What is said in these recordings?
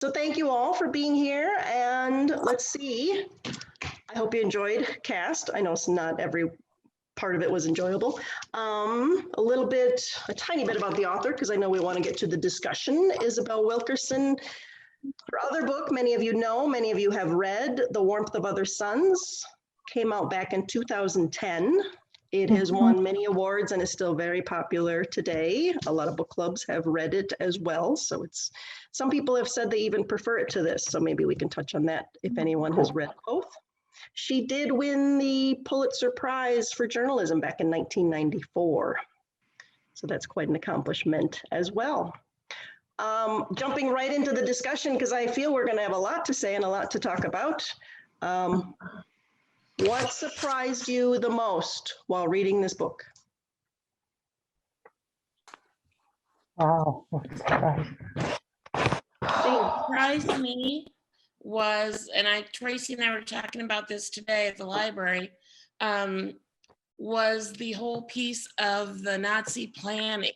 So thank you all for being here, and let's see. I hope you enjoyed Caste. I know it's not every part of it was enjoyable. A tiny bit about the author, because I know we want to get to the discussion. Isabel Wilkerson, her other book, many of you know, many of you have read, The Warmth of Other Suns, came out back in 2010. It has won many awards and is still very popular today. A lot of book clubs have read it as well. So some people have said they even prefer it to this. So maybe we can touch on that if anyone has read both. She did win the Pulitzer Prize for journalism back in 1994. So that's quite an accomplishment as well. Jumping right into the discussion, because I feel we're going to have a lot to say and a lot to talk about. What surprised you the most while reading this book? Wow. What surprised me was, and Tracy and I were talking about this today at the library, was the whole piece of the Nazi planning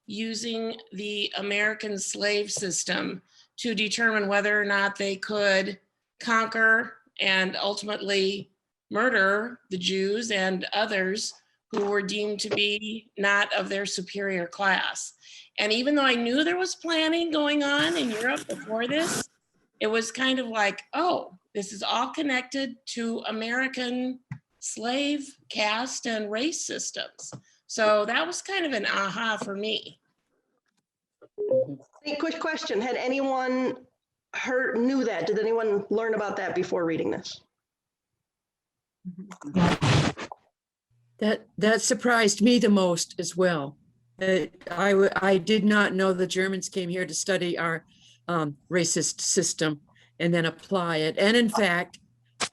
using the American slave system to determine whether or not they could conquer and ultimately murder the Jews and others who were deemed to be not of their superior class. And even though I knew there was planning going on in Europe before this, it was kind of like, oh, this is all connected to American slave, caste, and race systems. So that was kind of an aha for me. A quick question. Had anyone knew that? Did anyone learn about that before reading this? That surprised me the most as well. I did not know the Germans came here to study our racist system and then apply it. And in fact,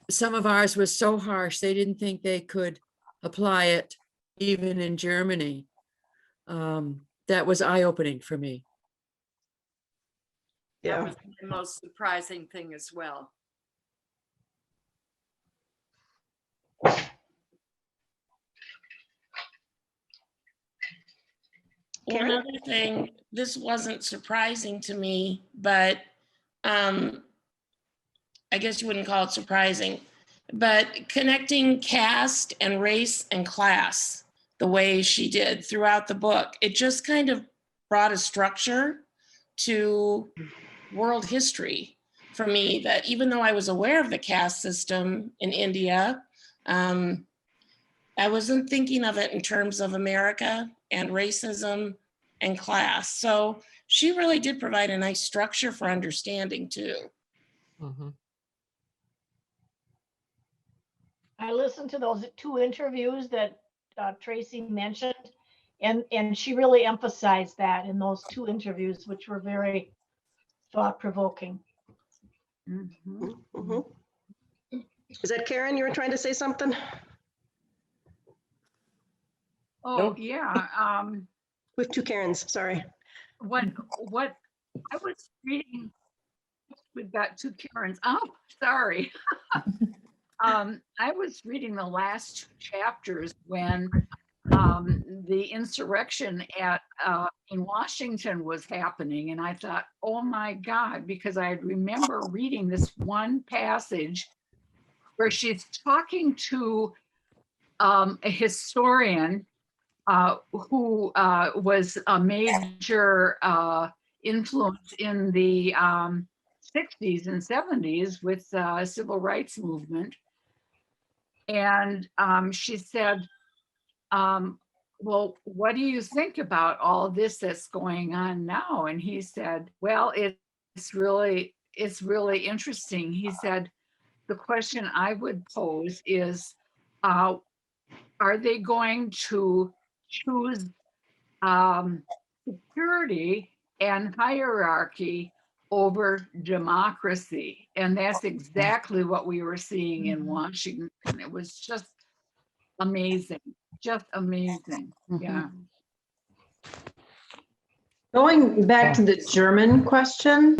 some of ours was so harsh, they didn't think they could apply it even in Germany. That was eye-opening for me. Yeah. That was the most surprising thing as well. One other thing, this wasn't surprising to me, but I guess you wouldn't call it surprising, but connecting caste and race and class the way she did throughout the book, it just kind of brought a structure to world history for me that even though I was aware of the caste system in India, I wasn't thinking of it in terms of America and racism and class. So she really did provide a nice structure for understanding too. Mm-hmm. I listened to those 2 interviews that Tracy mentioned, and she really emphasized that in those 2 interviews, which were very thought-provoking. Is that Karen? You were trying to say something? Oh, No? yeah. With 2 Karens, sorry. What I was reading, we've got 2 Karens. Oh, sorry. I was reading the last 2 chapters when the insurrection in Washington was happening, and I thought, oh my God, because I remember reading this one passage where she's talking to a historian who was a major influence in the 60s and 70s with the civil rights movement. And she said, well, what do you think about all this that's going on now? And he said, well, it's really interesting. He said, the question I would pose is, are they going to choose security and hierarchy over democracy? And that's exactly what we were seeing in Washington. It was just amazing, just amazing. Yeah. Going back to the German question,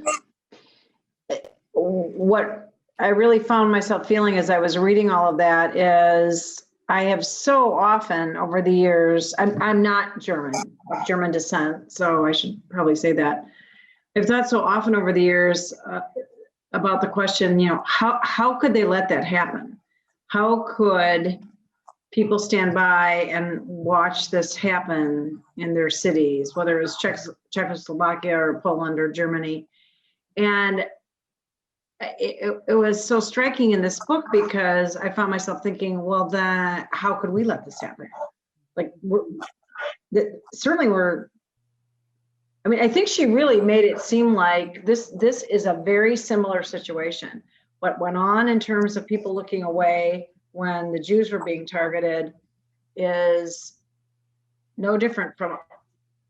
what I really found myself feeling as I was reading all of that is I have so often over the years, I'm not German, of German descent, so I should probably say that. I've thought so often over the years about the question, how could they let that happen? How could people stand by and watch this happen in their cities, whether it was Czechoslovakia or Poland or Germany? And it was so striking in this book because I found myself thinking, well, then how could we let this happen? Like, I think she really made it seem like this is a very similar situation. What went on in terms of people looking away when the Jews were being targeted is no different from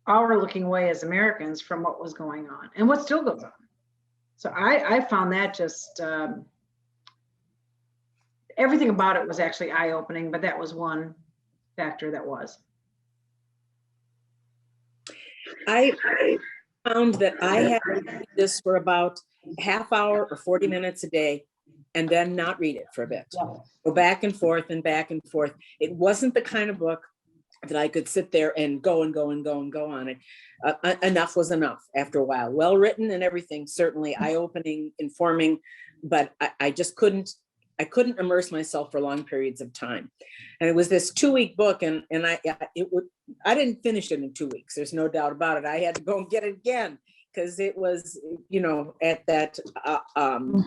our looking away as Americans from what was going on and what still goes on. So I found that just, everything about it was actually eye-opening, but that was one factor that was. I found that I had to read this for about a half hour or 40 minutes a day and then not read it for a bit. Go back and forth and back and forth. It wasn't the kind of book that I could sit there and go and go and go and go on it. Enough was enough after a while. Well written and everything, certainly eye-opening, informing, but I just couldn't immerse myself for long periods of time. And it was this 2-week book, and I didn't finish it in 2 weeks. There's no doubt about it. I had to go and get it again because it was, at that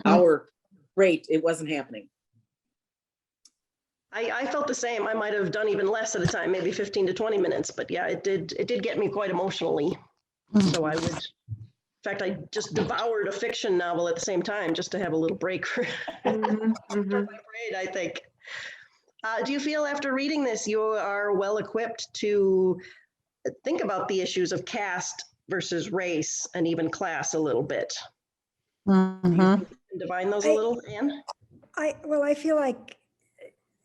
hour rate, it wasn't happening. I felt the same. I might have done even less at a time, maybe 15 to 20 minutes, but yeah, it did get me quite emotionally. So I would, in fact, I just devoured a fiction novel at the same time just to have a little break for my brain, I think. Do you feel after reading this, you are well equipped to think about the issues of caste versus race and even class a little bit? Do you think you can divine those a little, Anne? I feel like,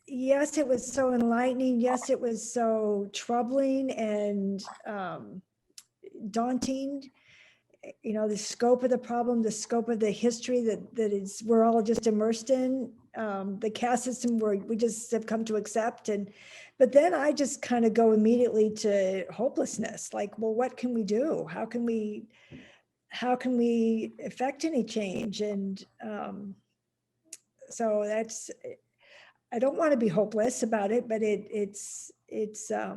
yes, it was so enlightening. Yes, it was so troubling and daunting. The scope of the problem, the scope of the history that we're all just immersed in, the caste system where we just have come to accept. But then I just kind of go immediately to hopelessness. Like, well, what can we do? How can we affect any change? And so that's, I don't want to be hopeless about it, but it's I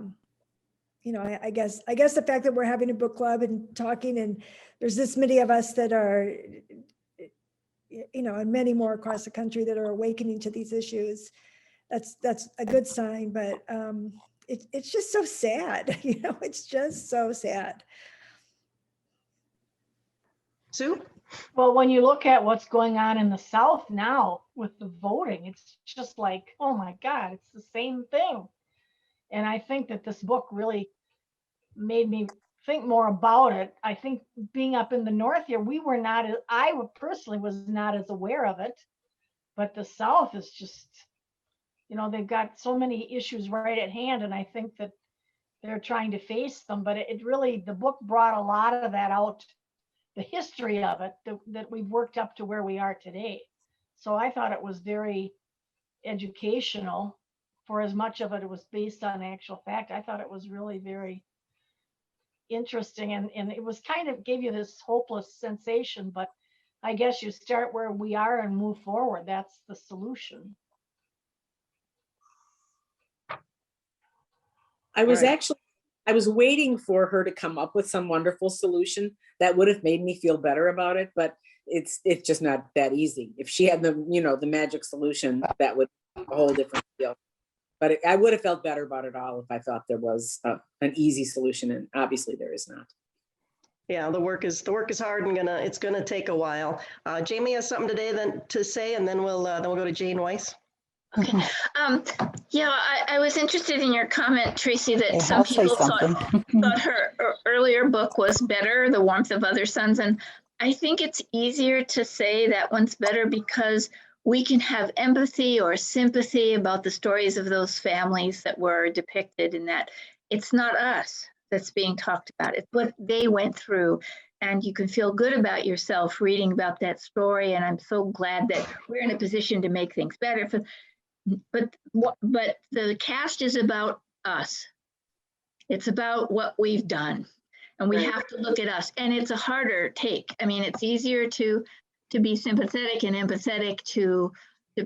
guess the fact that we're having a book club and talking, and there's this many of us that are, and many more across the country that are awakening to these issues, that's a good sign. But it's just so sad, it's just so sad. Sue? Well, when you look at what's going on in the South now with the voting, it's just like, oh my God, it's the same thing. And I think that this book really made me think more about it. I think being up in the North here, I personally was not as aware of it, but the South is just, they've got so many issues right at hand. And I think that they're trying to face them, but it really, the book brought a lot of that out, the history of it, that we've worked up to where we are today. So I thought it was very educational. For as much of it was based on actual fact, I thought it was really very interesting, and it was kind of gave you this hopeless sensation, but I guess you start where we are and move forward. That's the solution. I was waiting for her to come up with some wonderful solution that would have made me feel better about it, but it's just not that easy. If she had the magic solution, that would be a whole different deal. But I would have felt better about it all if I thought there was an easy solution, and obviously there is not. Yeah, the work is hard and it's gonna take a while. Jamie has something to say, and then we'll go to Jane Weiss. Okay. I was interested in your comment, Tracy, that some people thought her earlier book was better, The Warmth of Other Suns. And I think it's easier to say that one's better because we can have empathy or sympathy about the stories of those families that were depicted in that. It's not us that's being talked about. It's what they went through. And you can feel good about yourself reading about that story. And I'm so glad that we're in a position to make things better. But the cast is about us. It's about what we've done. And we Right. have to look at us. And it's a harder take. I mean, it's easier to be sympathetic and empathetic to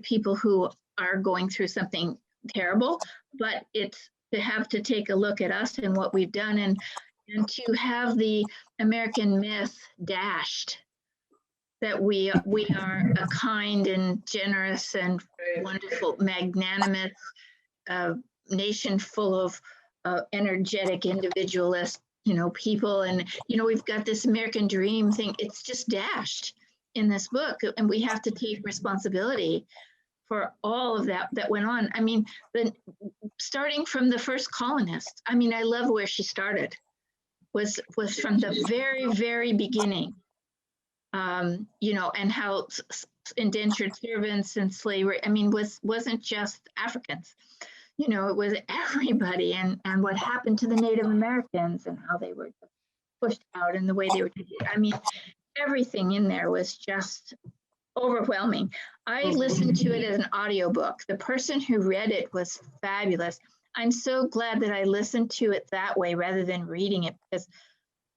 people who are going through something terrible, but it's to have to take a look at us and what we've done, and to have the American myth dashed, that we are a kind and generous and wonderful, magnanimous nation full of energetic individualist, people. And, we've got this American dream thing. It's just dashed in this book. And we have to take responsibility for all of that went on. I mean, starting from the first colonists. I mean, I love where she started, was from the very, very beginning. And how indentured servants and slavery, I mean, wasn't just Africans, it was everybody, and what happened to the Native Americans and how they were pushed out and the way they were treated. I mean, everything in there was just overwhelming. I listened to it as an audiobook. The person who read it was fabulous. I'm so glad that I listened to it that way rather than reading it, because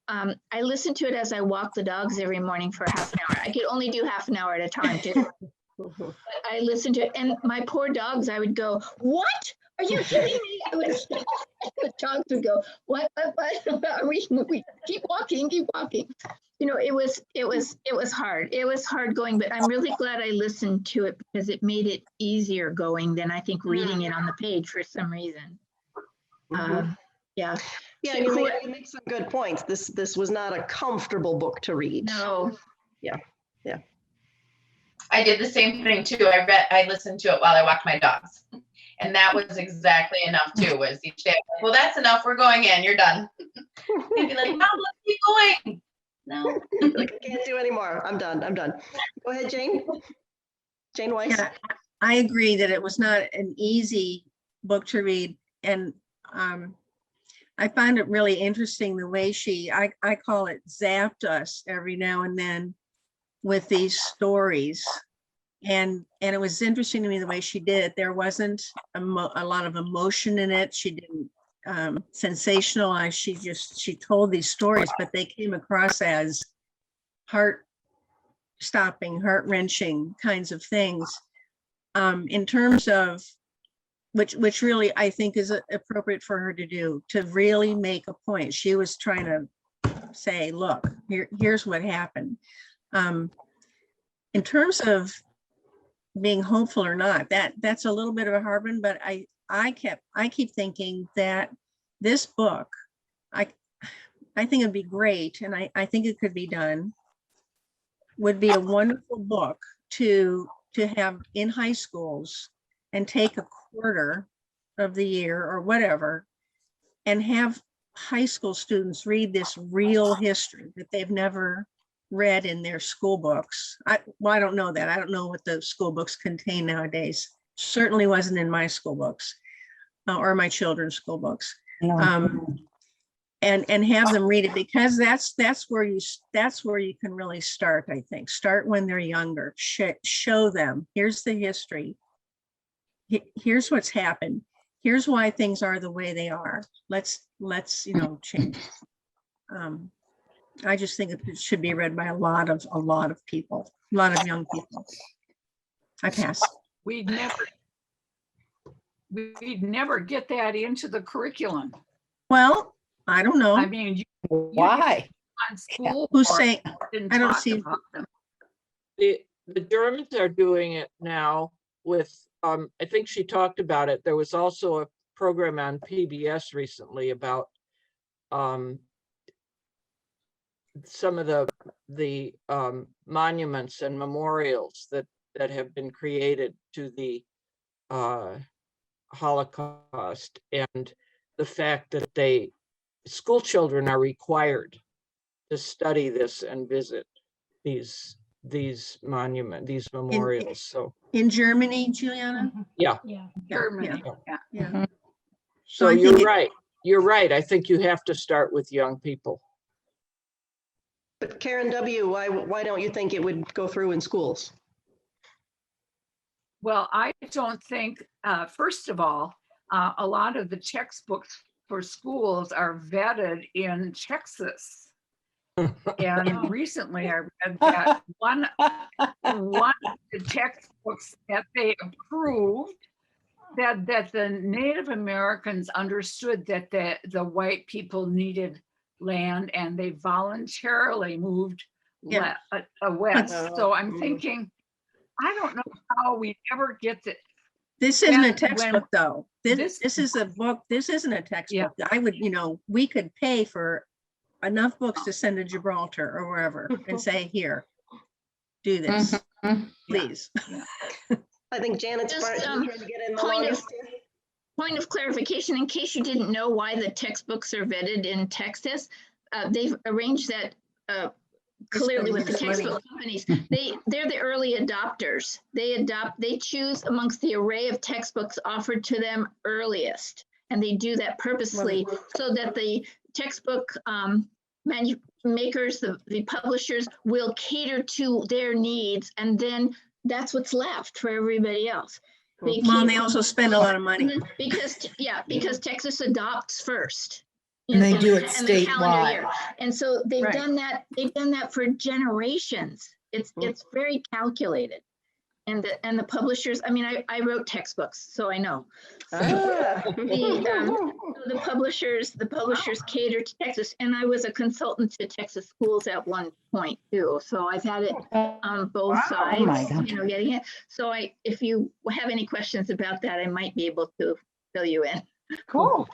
I listened to it as I walked the dogs every morning for half an hour. I could only do half an hour at a time too. But I listened to it, and my poor dogs, I would go, "What? Are you kidding me?" The dogs would go, "What? Are we keep walking, keep walking." It was hard. It was hard going, but I'm really glad I listened to it because it made it easier going than I think reading it on the page for some reason. Yeah. Yeah, So you make some good points. This was not a comfortable book to read. No. I did the same thing too. I listened to it while I walked my dogs. And that was exactly enough too, was each day, well, that's enough. We're going in, you're done. They'd be like, Mom, let's keep going. No. Like, I can't do anymore. I'm done. Go ahead, Jane. Jane Weiss. Yeah, I agree that it was not an easy book to read. And I find it really interesting the way I call it zapped us every now and then with these stories. And it was interesting to me the way she did it. There wasn't a lot of emotion in it. She didn't sensationalize. She told these stories, but they came across as heart-stopping, heart-wrenching kinds of things. In terms of which really I think is appropriate for her to do, to really make a point. She was trying to say, look, here's what happened. In terms of being hopeful or not, that's a little bit of a hard one, but I keep thinking that this book, I think it'd be great, and I think it could be done, would be a wonderful book to have in high schools and take a quarter of the year or whatever and have high school students read this real history that they've never read in their school books. I don't know that. I don't know what the school books contain nowadays. Certainly wasn't in my school books or my children's school books. And have them read it, because that's where you can really start. I think start when they're younger. Show them, here's the history. Here's what's happened. Here's why things are the way they are. Let's change. I just think it should be read by a lot of people, a lot of young people. I pass. We'd never get that into the curriculum. Well, I don't know. I mean, Why? on school. Who's boards saying? didn't I don't talk see- about them. The Germans are doing it now with, I think she talked about it. There was also a program on PBS recently about some of the monuments and memorials that have been created to the Holocaust, and the fact that school children are required to study this and visit these monuments, these memorials. So In Germany, Juliana? Yeah. Germany. Yeah. so I you're think right. You're right. I think you have to start with young people. But Karen W., why don't you think it would go through in schools? Well, I don't think, first of all, a lot of the textbooks for schools are vetted in Texas. And recently I read that one of the textbooks that they approved that the Native Americans understood that the white people needed land and they voluntarily moved Yeah. west. So I'm thinking, I don't know how we ever get to. This isn't a when textbook though. This this- is a book. This isn't a textbook. I would, we could pay for enough books to send to Gibraltar or wherever and say, here, do this, please. I think Janet's Just, trying to get in the point of- longest. Point of clarification, in case you didn't know why the textbooks are vetted in Texas, they've arranged that clearly with the textbook companies. They're the early adopters. They choose amongst the array of textbooks offered to them earliest. And they do that purposely so that the textbook makers, the publishers will cater to their needs. And then that's what's left for everybody else. Well, they also spend a lot of money. Because Texas adopts first. And they do it in the calendar year. statewide. And so they've Right. done that for generations. It's very calculated. And the publishers, I mean, I wrote textbooks, so I know. Ah. The publishers cater to Texas, and I was a consultant to Texas schools at one point too. So I've had it on both sides, my God. getting it. So if you have any questions about that, I might be able to fill you in. Cool.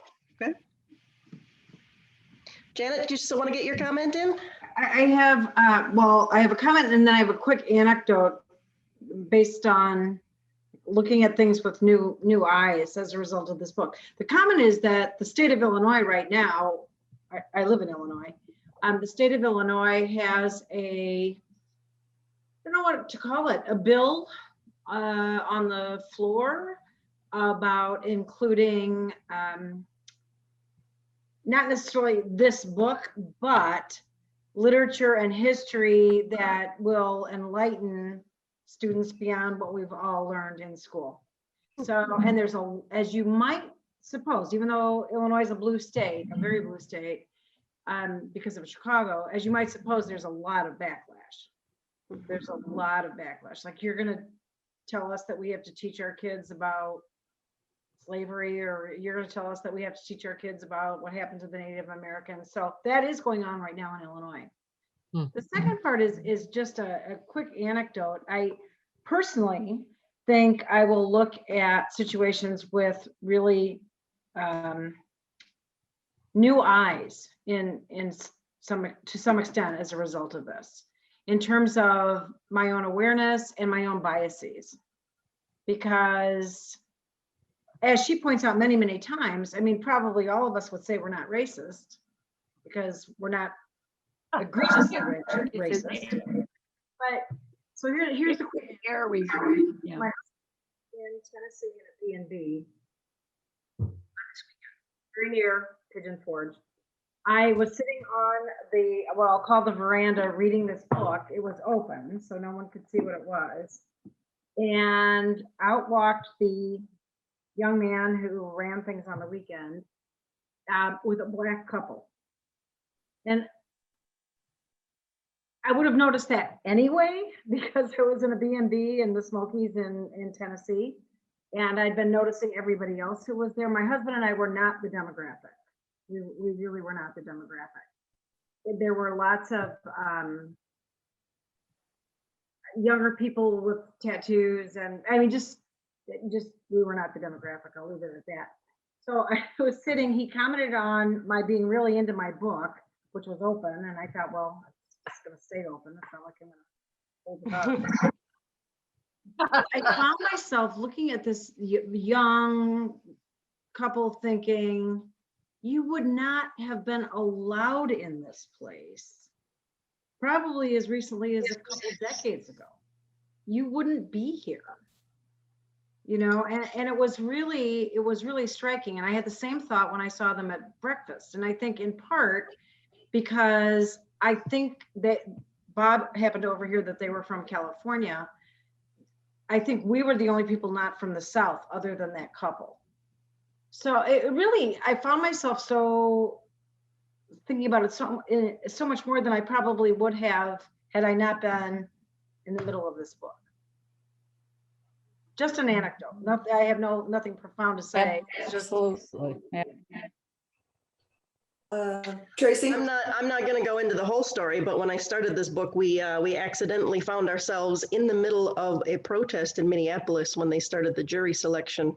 Janet, do you still want to get your comment in? I have, I have a comment and then I have a quick anecdote based on looking at things with new eyes as a result of this book. The comment is that the state of Illinois right now, I live in Illinois, the state of Illinois has I don't know what to call it, a bill on the floor about including, not necessarily this book, but literature and history that will enlighten students beyond what we've all learned in school. So, and there's as you might suppose, even though Illinois is a blue state, a very blue state, because of Chicago, as you might suppose, there's a lot of backlash. There's a lot of backlash. Like, you're gonna tell us that we have to teach our kids about slavery, or you're going to tell us that we have to teach our kids about what happened to the Native Americans. So that is going on right now in Illinois. The second part is just a quick anecdote. I personally think I will look at situations with really new eyes to some extent as a result of this, in terms of my own awareness and my own biases, because as she points out many, many times, I mean, probably all of us would say we're not racist because we're not egregiously racist. But so here's the quick Here we go. Yeah. in Tennessee in a B&B very near Pigeon Forge. I was sitting on what I'll call the veranda reading this book. It was open, so no one could see what it was. And out walked the young man who ran things on the weekend with a black couple. And I would have noticed that anyway, because it was in a B&B in the Smokies in Tennessee. And I'd been noticing everybody else who was there. My husband and I were not the demographic. We really were not the demographic. There were lots of younger people with tattoos, and I mean, just we were not the demographic. I'll leave it at that. So I was sitting, he commented on my being really into my book, which was open, and I thought, well, it's gonna stay open. It's not like I'm gonna hold it up. I found myself looking at this young couple thinking, you would not have been allowed in this place probably as recently as a couple decades ago. You wouldn't be here. You know, and it was really striking. And I had the same thought when I saw them at breakfast. And I think in part because I think that Bob happened to overhear that they were from California. I think we were the only people not from the South other than that couple. So it really, I found myself so thinking about it so much more than I probably would have had I not been in the middle of this book. Just an anecdote. I have nothing profound to say. It's just Absolutely. Yeah. Tracy? I'm not going to go into the whole story, but when I started this book, we accidentally found ourselves in the middle of a protest in Minneapolis when they started the jury selection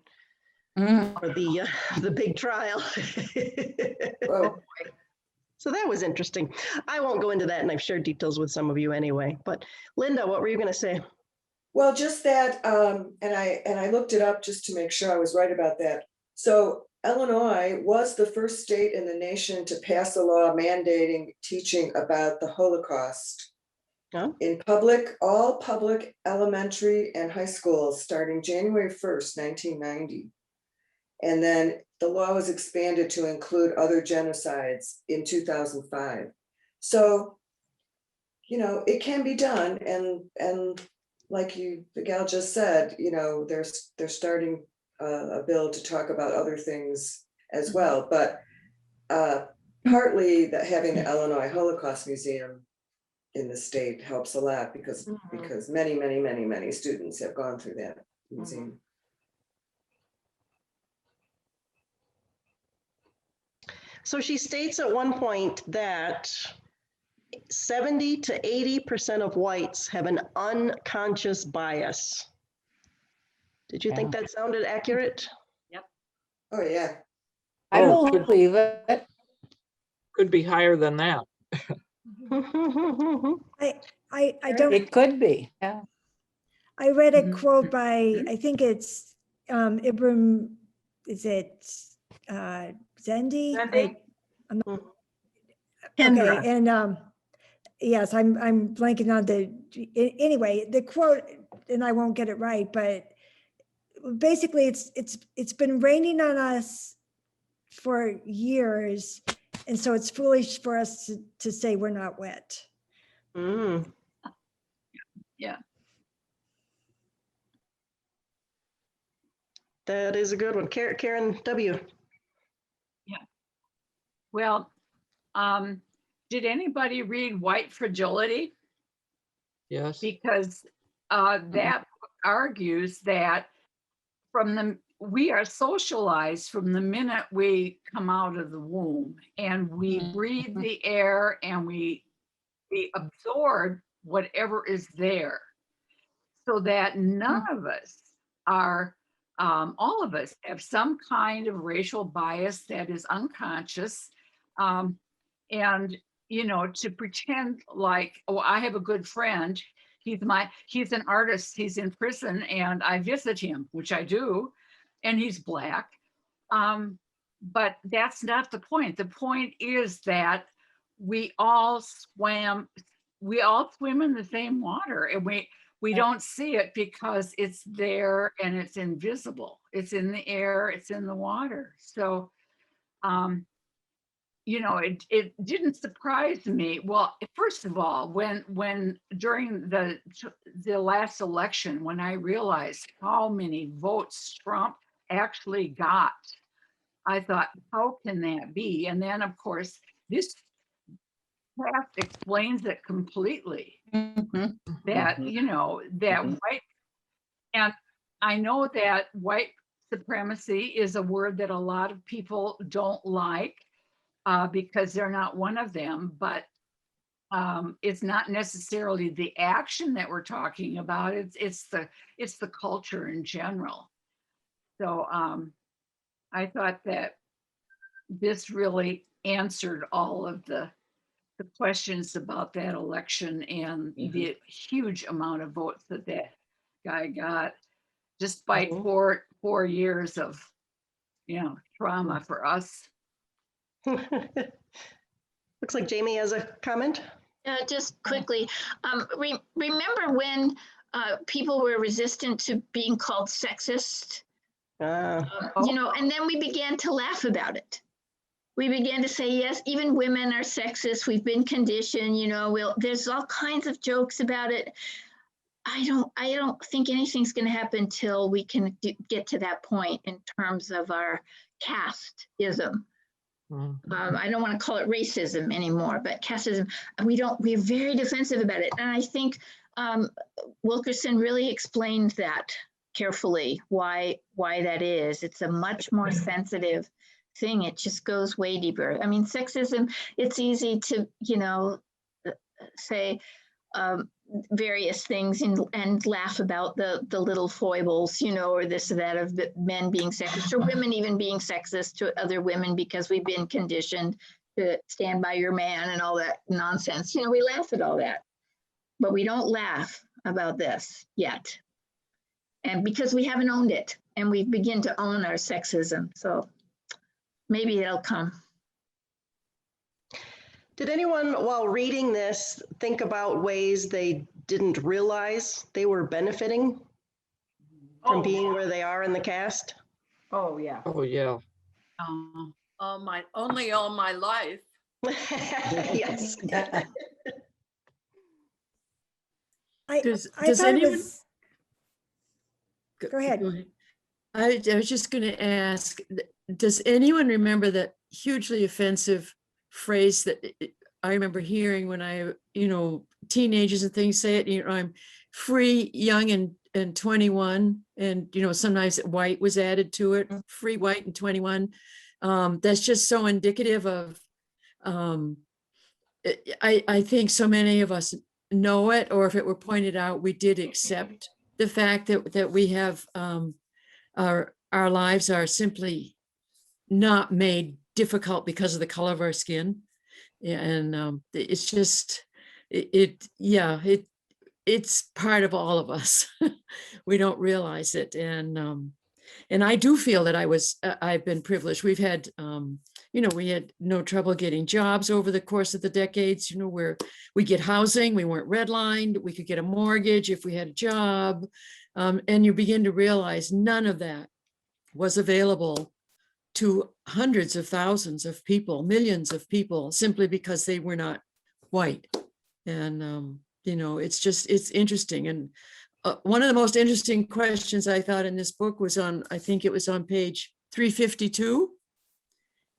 for the big trial. Oh, So that was interesting. I won't go into that, and I've shared details with some of you anyway. But Linda, what were you going to say? well, just that, and I looked it up just to make sure I was right about that. So Illinois was the first state in the nation to pass a law mandating teaching about the Holocaust Oh. in all public elementary and high schools starting January 1st, 1990. And then the law was expanded to include other genocides in 2005. So, it can be done. And like the gal just said, they're starting a bill to talk about other things as well. But partly that having the Illinois Holocaust Museum in the state helps a lot because many students have gone through that museum. So she states at one point that 70 to 80% of whites have an unconscious bias. Did you think that sounded accurate? Oh, yeah. I Oh, could- believe it. Could be higher than that. I don't, It could be. Yeah. I read a Mhm. quote by, I think it's Ibram, is it Zendi? Zendi. Okay, and yes, I'm blanking on anyway, the quote, and I won't get it right, but basically it's been raining on us for years, and so it's foolish for us to say we're not wet. Mm. Yeah. That is a good one. Karen W. Well, did anybody read White Fragility? Yes. Because that argues that we are socialized from the minute we come out of the womb, and we breathe the air, and we absorb whatever is there, so that none of us are, all of us have some kind of racial bias that is unconscious. And, to pretend like, oh, I have a good friend, he's an artist, he's in prison, and I visit him, which I do, and he's Black. But that's not the point. The point is that we all swim in the same water, and we don't see it because it's there and it's invisible. It's in the air, it's in the water. So, it didn't surprise me. Well, first of all, when during the last election, when I realized how many votes Trump actually got, I thought, how can that be? And then, of course, this draft explains it completely. Mhm. That, that white, and I know that white supremacy is a word that a lot of people don't like because they're not one of them, but it's not necessarily the action that we're talking about. It's the culture in general. So I thought that this really answered all of the questions about that election and the huge amount of votes that guy got, despite 4 years of trauma for us. Looks like Jamie has a comment. Just quickly, remember when people were resistant to being called sexist? And then we began to laugh about it. We began to say, yes, even women are sexist. We've been conditioned, there's all kinds of jokes about it. I don't think anything's going to happen till we can get to that point in terms of our casteism. Mm. I don't want to call it racism anymore, but casteism. We're very defensive about it. And I think Wilkerson really explained that carefully, why that is. It's a much more sensitive thing. It just goes way deeper. I mean, sexism, it's easy to, say various things and laugh about the little foibles, or this or that of the men being sexist or women even being sexist to other women because we've been conditioned to stand by your man and all that nonsense. We laugh at all that, but we don't laugh about this yet. And because we haven't owned it and we begin to own our sexism. So maybe it'll come. Did anyone, while reading this, think about ways they didn't realize they were benefiting from being where they are in the cast? Oh, yeah. Oh, yeah. Only all my life. Yes. Does I thought it anyone- was, Go ahead. I was just going to ask, does anyone remember that hugely offensive phrase that I remember hearing when teenagers and things say it, I'm free, young, and 21, and, sometimes white was added to it, free, white, and 21. That's just so indicative of, I think so many of us know it, or if it were pointed out, we did accept the fact that we have, our lives are simply not made difficult because of the color of our skin. And it's just, it's part of all of us. We don't realize it. And I do feel that I've been privileged. We've had, we had no trouble getting jobs over the course of the decades, where we get housing, we weren't redlined, we could get a mortgage if we had a job. And you begin to realize none of that was available to hundreds of thousands of people, millions of people, simply because they were not white. And, it's interesting. And one of the most interesting questions I thought in this book was I think it was on page 352.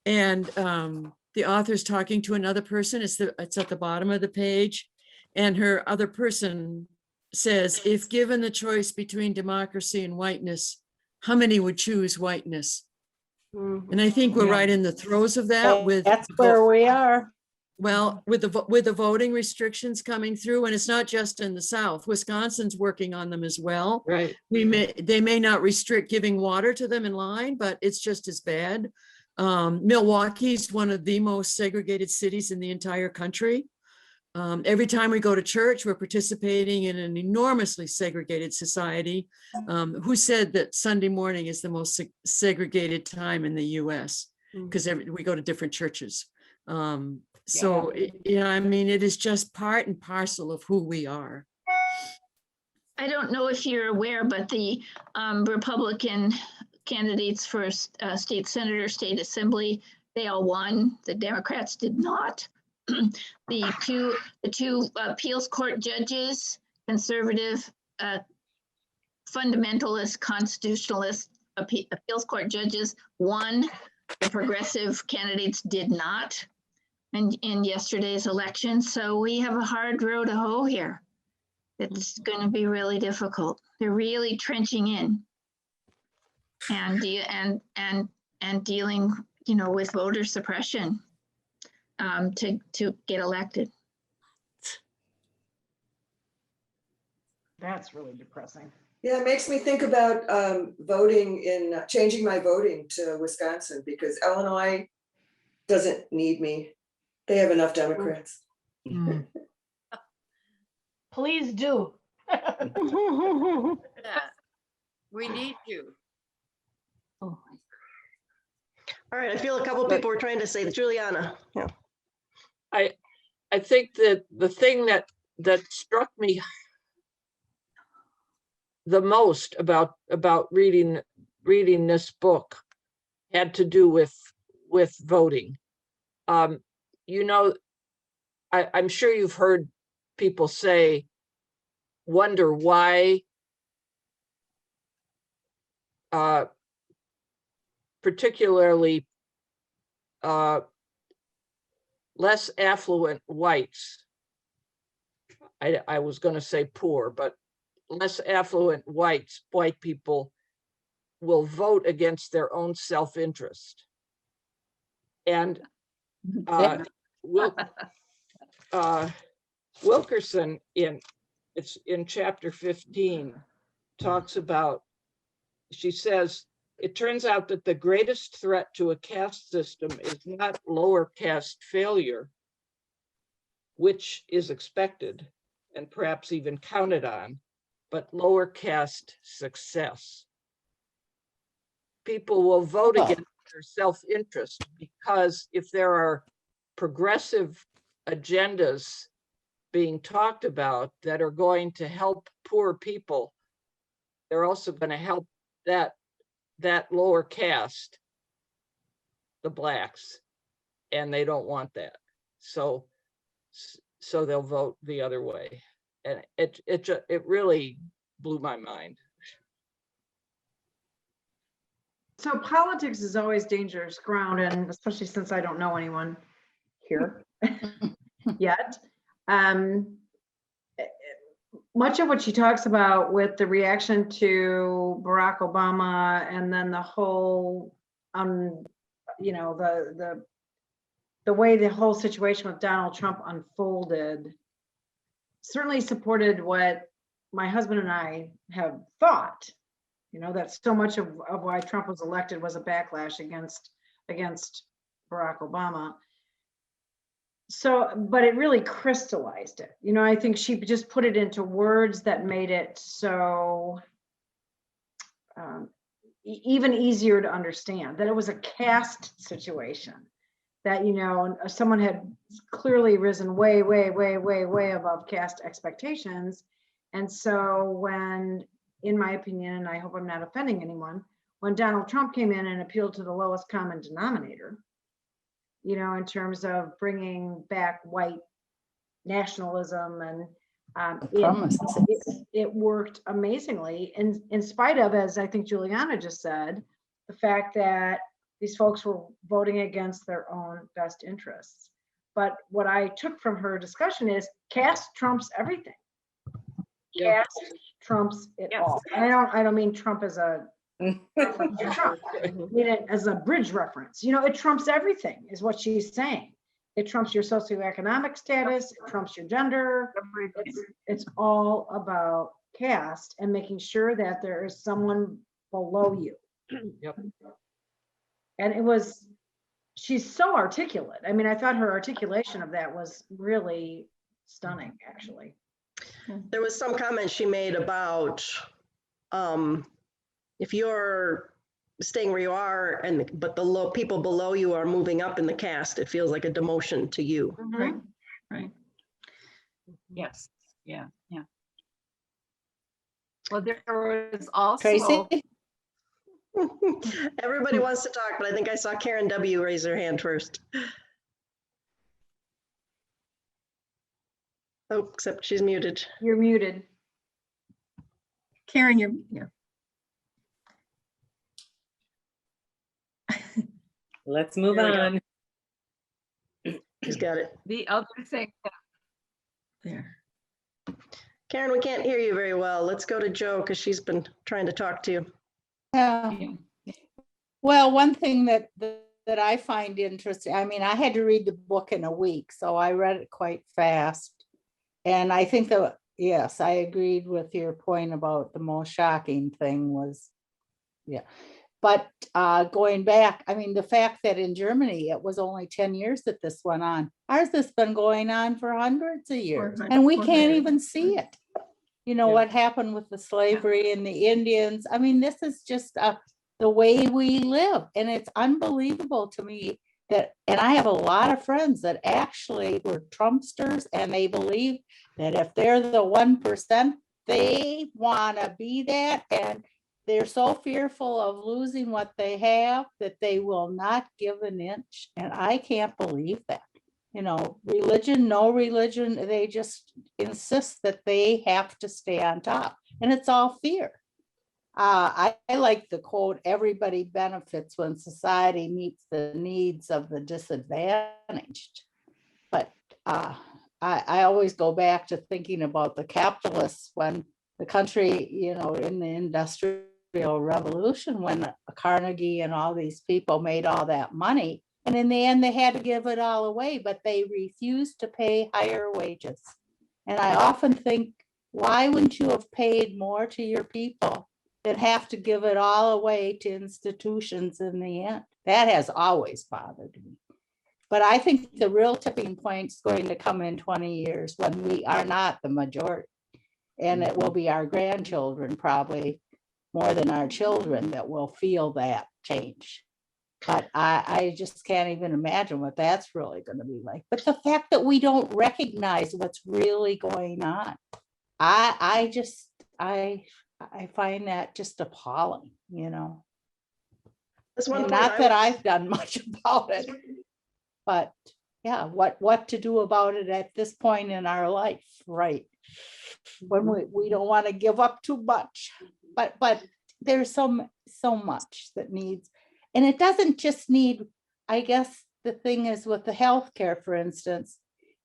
And the author's talking to another person. It's at the bottom of the page. And her other person says, if given the choice between democracy and whiteness, how many would choose whiteness? And I think we're right in the throes of that. That's where we are. Well, with the voting restrictions coming through, and it's not just in the South. Wisconsin's working on them as well. Right. They may not restrict giving water to them in line, but it's just as bad. Milwaukee's one of the most segregated cities in the entire country. Every time we go to church, we're participating in an enormously segregated society. Who said that Sunday morning is the most segregated time in the US? Because we go to different churches. It is just part and parcel of who we are. I don't know if you're aware, but the Republican candidates for state senator, state assembly, they all won. The Democrats did not. The two appeals court judges, conservative, fundamentalist, constitutionalist appeals court judges won. The progressive candidates did not in yesterday's election. So we have a hard row to hoe here. It's going to be really difficult. They're really trenching in and dealing, with voter suppression. To get elected. That's really depressing. Yeah, it makes me think about changing my voting to Wisconsin, because Illinois doesn't need me. They have enough Democrats. Please do. We need you. All right, I feel a couple people were trying to say that. Juliana. Yeah. I think that the thing that struck me the most about reading this book had to do with voting. I'm sure you've heard people wonder why particularly less affluent whites. I was going to say poor, but less affluent white people will vote against their own self-interest. And Wilkerson in chapter 15 talks about, she says, it turns out that the greatest threat to a caste system is not lower caste failure, which is expected and perhaps even counted on, but lower caste success. People will vote against their self-interest because if there are progressive agendas being talked about that are going to help poor people, they're also going to help that lower caste, the blacks, and they don't want that. So they'll vote the other way. And it really blew my mind. So politics is always dangerous ground, and especially since I don't know anyone here yet. Much of what she talks about with the reaction to Barack Obama, and then the whole, you know, the way the whole situation with Donald Trump unfolded, certainly supported what my husband and I have thought. You know, that so much of why Trump was elected was a backlash against Barack Obama. So, but it really crystallized it. You know, I think she just put it into words that made it so even easier to understand, that it was a caste situation, that, you know, someone had clearly risen way, way, way, way, way above caste expectations. And so when, in my opinion, and I hope I'm not offending anyone, when Donald Trump came in and appealed to the lowest common denominator, you know, in terms of bringing back white nationalism, and it worked amazingly, in spite of, as I think Juliana just said, the fact that these folks were voting against their own best interests. But what I took from her discussion is caste trumps everything. Yeah. Caste trumps it all. And I don't mean Trump as a reference to Trump. I mean it as a bridge reference. You know, it trumps everything, is what she's saying. It trumps your socioeconomic status, it trumps your gender. It's all about caste and making sure that there is someone below you. Yep. And it was, she's so articulate. I mean, I thought her articulation of that was really stunning, actually. There was some comment she made about if you're staying where you are, but the people below you are moving up in the caste, it feels like a demotion to you. Right. Right. Yes. Yeah. Yeah. Well, there was also Tracy? Everybody wants to talk, but I think I saw Karen W. raise her hand first. Oh, except she's muted. You're muted. Karen, you're, yeah. Let's move There we go. on. She's got it. the other thing. There. Karen, we can't hear you very well. Let's go to Jo because she's been trying to talk to you. Yeah. Well, one thing that I find interesting, I mean, I had to read the book in a week, so I read it quite fast. And I think that, yes, I agreed with your point about the most shocking thing was, yeah. But going back, I mean, the fact that in Germany, it was only 10 years that this went on. Ours has been going on for hundreds of years, and we can't even see it. You know, what happened with the slavery and the Indians. I mean, this is just the way we live. And it's unbelievable to me that, and I have a lot of friends that actually were Trumpsters, and they believe that if they're the 1%, they want to be that. And they're so fearful of losing what they have that they will not give an inch. And I can't believe that. You know, religion, no religion, they just insist that they have to stay on top. And it's all fear. I like the quote, everybody benefits when society meets the needs of the disadvantaged. But I always go back to thinking about the capitalists when the country, you know, in the Industrial Revolution, when Carnegie and all these people made all that money. And in the end, they had to give it all away, but they refused to pay higher wages. And I often think, why wouldn't you have paid more to your people that have to give it all away to institutions in the end? That has always bothered me. But I think the real tipping point is going to come in 20 years when we are not the majority. And it will be our grandchildren, probably more than our children, that will feel that change. But I just can't even imagine what that's really going to be like. But the fact that we don't recognize what's really going on, I find that just appalling, you know. That's one And point not I that was- I've done much about it, but yeah, what to do about it at this point in our life, right? When we don't want to give up too much, but there's so much that needs, and it doesn't just need, I guess the thing is with the healthcare, for instance,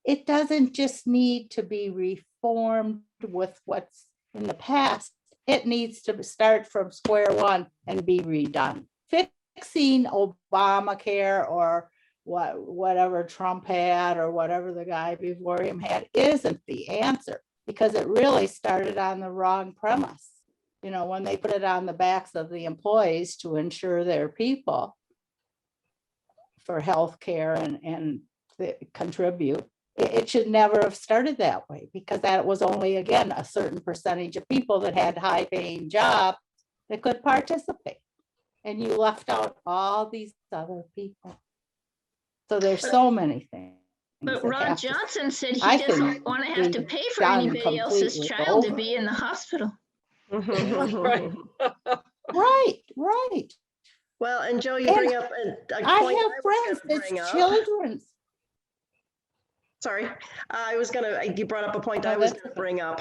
it doesn't just need to be reformed with what's in the past. It needs to start from square one and be redone. Fixing Obamacare or whatever Trump had or whatever the guy before him had isn't the answer, because it really started on the wrong premise. You know, when they put it on the backs of the employees to insure their people for health care and contribute, it should never have started that way, because that was only, again, a certain percentage of people that had high paying jobs that could participate. And you left out all these other people. So there's so many things. But that Ron have to- Johnson said he I doesn't think want to have to be pay for done anybody else's completely child to over. be in the hospital. Right. Well, and Joe, you And bring up a I point have was friends, gonna bring it's up. children's. Sorry, you brought up a point No, I was that's going to okay. bring up.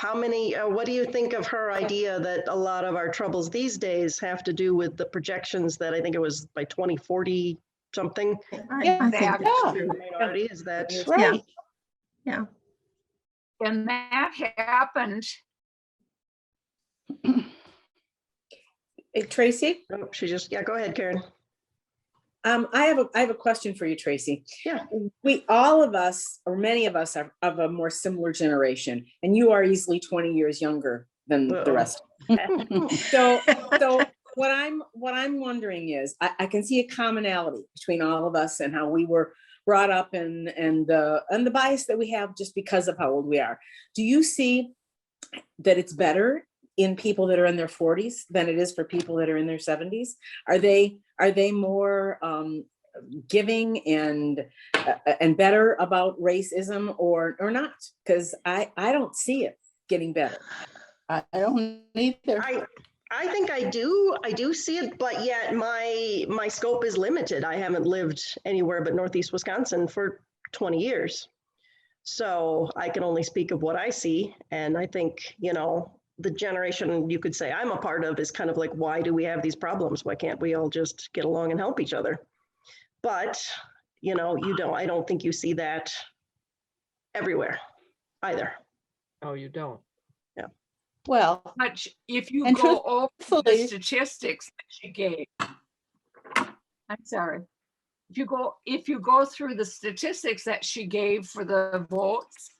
What do you think of her idea that a lot of our troubles these days have to do with the projections that I think it was by 2040 something? Yeah, I think that's yeah. true. Minority, is that? Right. Yeah. And that happened. Hey, Tracy, Oh, yeah, go ahead, Karen. I have a question for you, Tracy. Yeah. All of us, or many of us, are of a more similar generation, and you are easily 20 years younger than the Uh-oh. rest. So what I'm wondering is, I can see a commonality between all of us and how we were brought up and the bias that we have just because of how old we are. Do you see that it's better in people that are in their 40s than it is for people that are in their 70s? Are they more giving and better about racism or not? Because I don't see it getting better. I don't either. I think I do see it, but yet my scope is limited. I haven't lived anywhere but Northeast Wisconsin for 20 years. So I can only speak of what I see. And I think, the generation you could say I'm a part of is kind of like, why do we have these problems? Why can't we all just get along and help each other? But, I don't think you see that everywhere either. Oh, you don't. Well, But if you And go over the truthfully- statistics that she gave, I'm sorry. If you go through the statistics that she gave for the votes,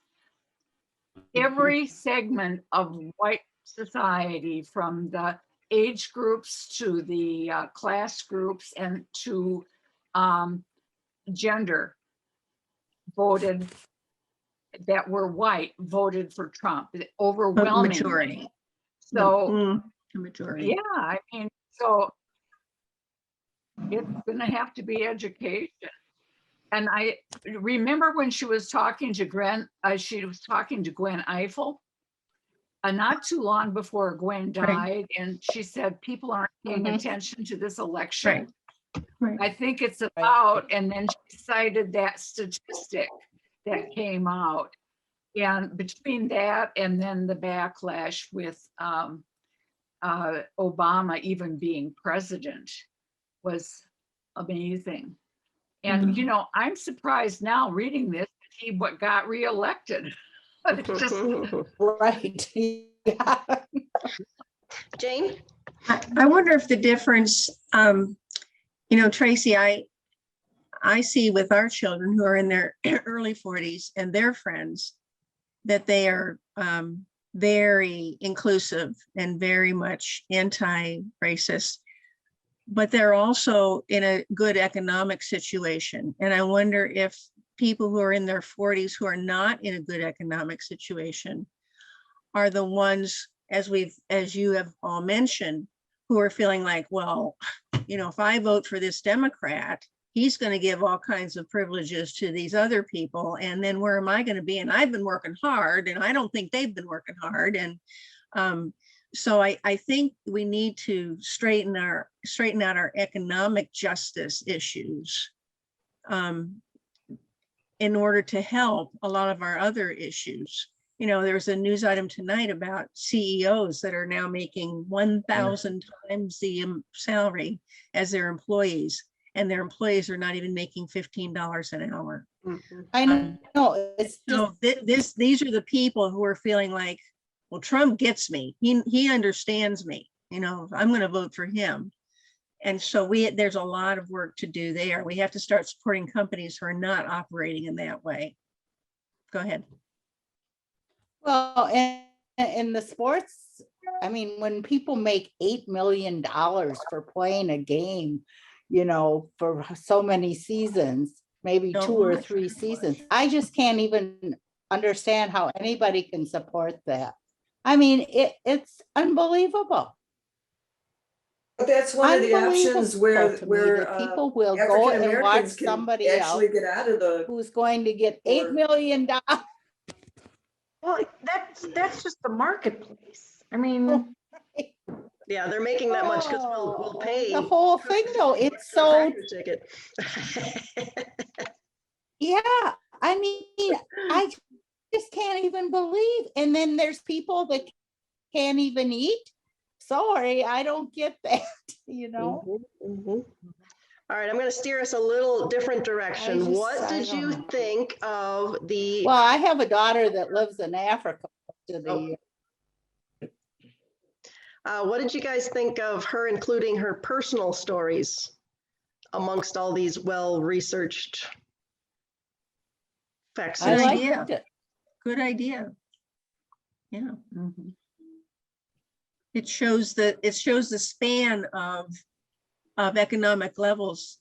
every segment of white society, from the age groups to the class groups and to gender, that were white voted for Trump overwhelmingly. Majority. So, The majority. yeah, I mean, so it's gonna have to be education. And I remember when she was talking to Gwen Eiffel, not too long before Gwen died, and she said, people aren't paying attention to this election. Right. I think it's about, and then she cited that statistic that came out. And between that and then the backlash with Obama even being president was amazing. And, you know, I'm surprised now reading this, he got reelected. It's just, Right. Yeah. Jane? I wonder if the difference, you know, Tracy, I see with our children who are in their early 40s and their friends that they are very inclusive and very much anti-racist, but they're also in a good economic situation. And I wonder if people who are in their 40s who are not in a good economic situation are the ones, as you have all mentioned, who are feeling like, well, you know, if I vote for this Democrat, he's going to give all kinds of privileges to these other people. And then where am I going to be? And I've been working hard, and I don't think they've been working hard. And so I think we need to straighten out our economic justice issues in order to help a lot of our other issues. You know, there's a news item tonight about CEOs that are now making 1,000 times the salary as their employees, and their employees are not even making $15 an hour. I know. It's So these are the people who are feeling like, well, Trump gets me. He understands me. You know, I'm going to vote for him. And so there's a lot of work to do there. We have to start supporting companies who are not operating in that way. Go ahead. well, and in the sports, I mean, when people make $8 million for playing a game, you know, for so many seasons, maybe Don't 2 or watch. 3 seasons, I just can't even understand how anybody can support that. I mean, it's unbelievable. But that's one of the options where Unbelievable to me that people will go African and watch Americans can somebody else actually get out of the. who's going to get or- $8 million. Well, that's just the marketplace. I mean, Yeah, they're making that much because we'll pay. The whole thing though, it's for a so, cracker ticket. yeah, I mean, I just can't even believe. And then there's people that can't even eat. Sorry, I don't get that, you know? All right, I'm going to steer us a little different direction. What did you think of the? Well, I have a daughter that lives in Africa. What did you guys think of her including her personal stories amongst all these well-researched facts? I Good liked idea. it. Good idea. Yeah. It shows the span of economic levels,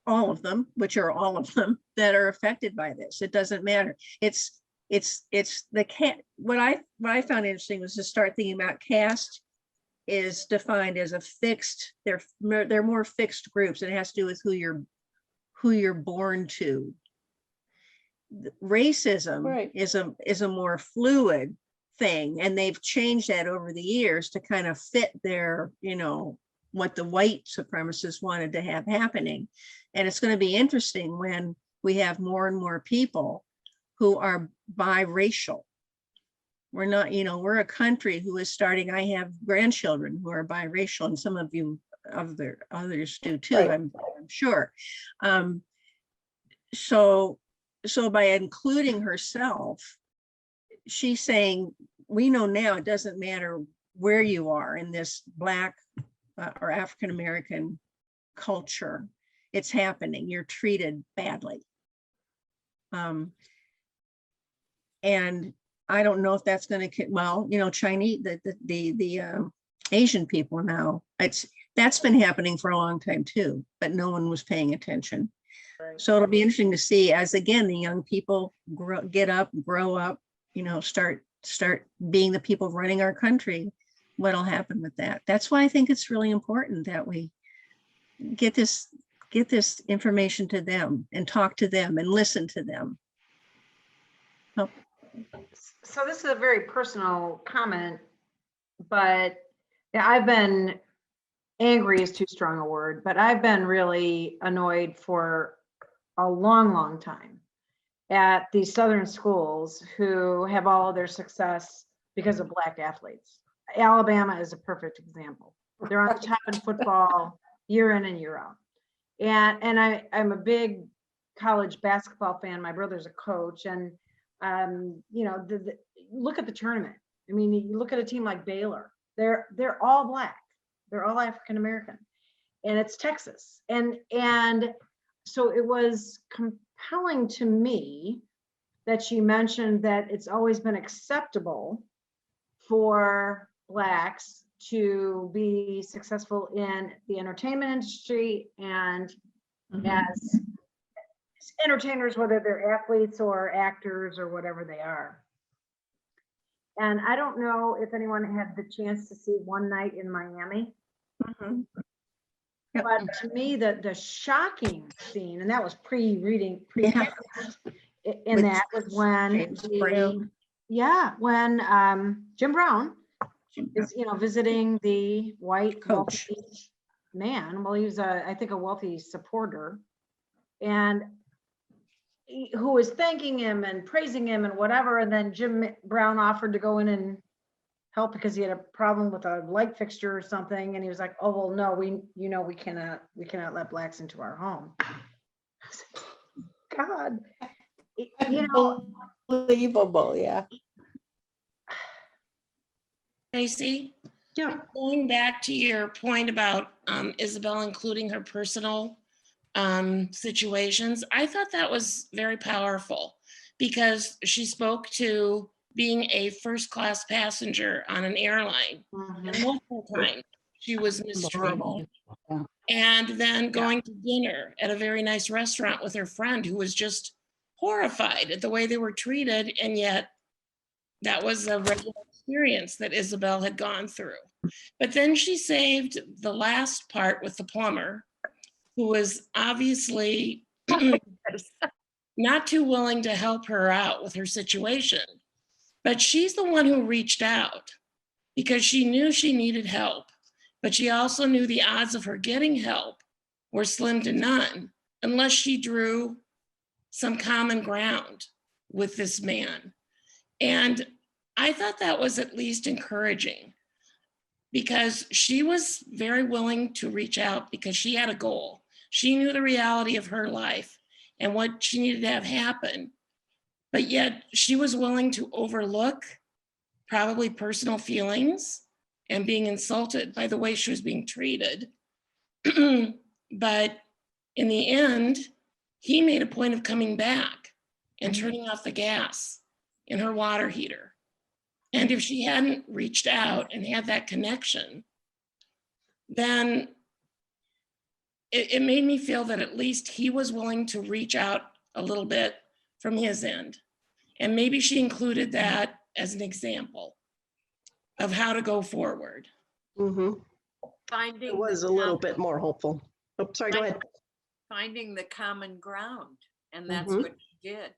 all of them, which are all of them, that are affected by this. It doesn't matter. It's the what I found interesting was to start thinking about caste is defined as a fixed, they're more fixed groups, and it has to do with who you're born to. Racism Right. is a more fluid thing, and they've changed that over the years to kind of fit their, you know, what the white supremacists wanted to have happening. And it's going to be interesting when we have more and more people who are biracial. We're not, you know, we're a country who is starting, I have grandchildren who are biracial, and some of you others do too, Right. I'm sure. So by including herself, she's saying, we know now it doesn't matter where you are in this Black or African-American culture, it's happening, you're treated badly. And I don't know if that's going to, well, you know, Chinese, the Asian people now, that's been happening for a long time too, but no one was paying attention. Right. So it'll be interesting to see as, again, the young people get up, grow up, you know, start being the people running our country, what'll happen with that. That's why I think it's really important that we get this information to them and talk to them and listen to them. Oh. So this is a very personal comment, but yeah, I've been, angry is too strong a word, but I've been really annoyed for a long time at these Southern schools who have all of their success because of Black athletes. Alabama is a perfect example. They're on the top in football year in and year out. And I'm a big college basketball fan. My brother's a coach, and you know, look at the tournament. I mean, you look at a team like Baylor. They're all Black. They're all African American, and it's Texas. And so it was compelling to me that she mentioned that it's always been acceptable for Blacks to be successful in the entertainment industry and as entertainers, whether they're athletes or actors or whatever they are. And I don't know if anyone had the chance to see One Night in Miami. But to me, the shocking scene, and that was pre-reading, in that was when when Jim Brown is, you know, visiting the white Coach. wealthy man. Well, he was I think a wealthy supporter, and who was thanking him and praising him and whatever. And then Jim Brown offered to go in and help because he had a problem with a light fixture or something. And he was like, oh, well, no, we cannot let Blacks into our home. God, you know, Unbelievable, yeah. Tracy, Yeah. going back to your point about Isabel including her personal situations, I thought that was very powerful because she spoke to being a first-class passenger on an airline. And multiple times she was mistreated. And then going to dinner at a very nice restaurant with her friend who was just horrified at the way they were treated. And yet that was a regular experience that Isabel had gone through. But then she saved the last part with the plumber, who was obviously not too willing to help her out with her situation. But she's the one who reached out because she knew she needed help, but she also knew the odds of her getting help were slim to none unless she drew some common ground with this man. And I thought that was at least encouraging because she was very willing to reach out because she had a goal. She knew the reality of her life and what she needed to have happen. But yet she was willing to overlook probably personal feelings and being insulted by the way she was being treated. But in the end, he made a point of coming back and turning off the gas in her water heater. And if she hadn't reached out and had that connection, then it made me feel that at least he was willing to reach out a little bit from his end. And maybe she included that as an example of how to go forward. Finding It was the a little common- bit more hopeful. Oh, sorry, go ahead. Finding the common ground, and that's what she did.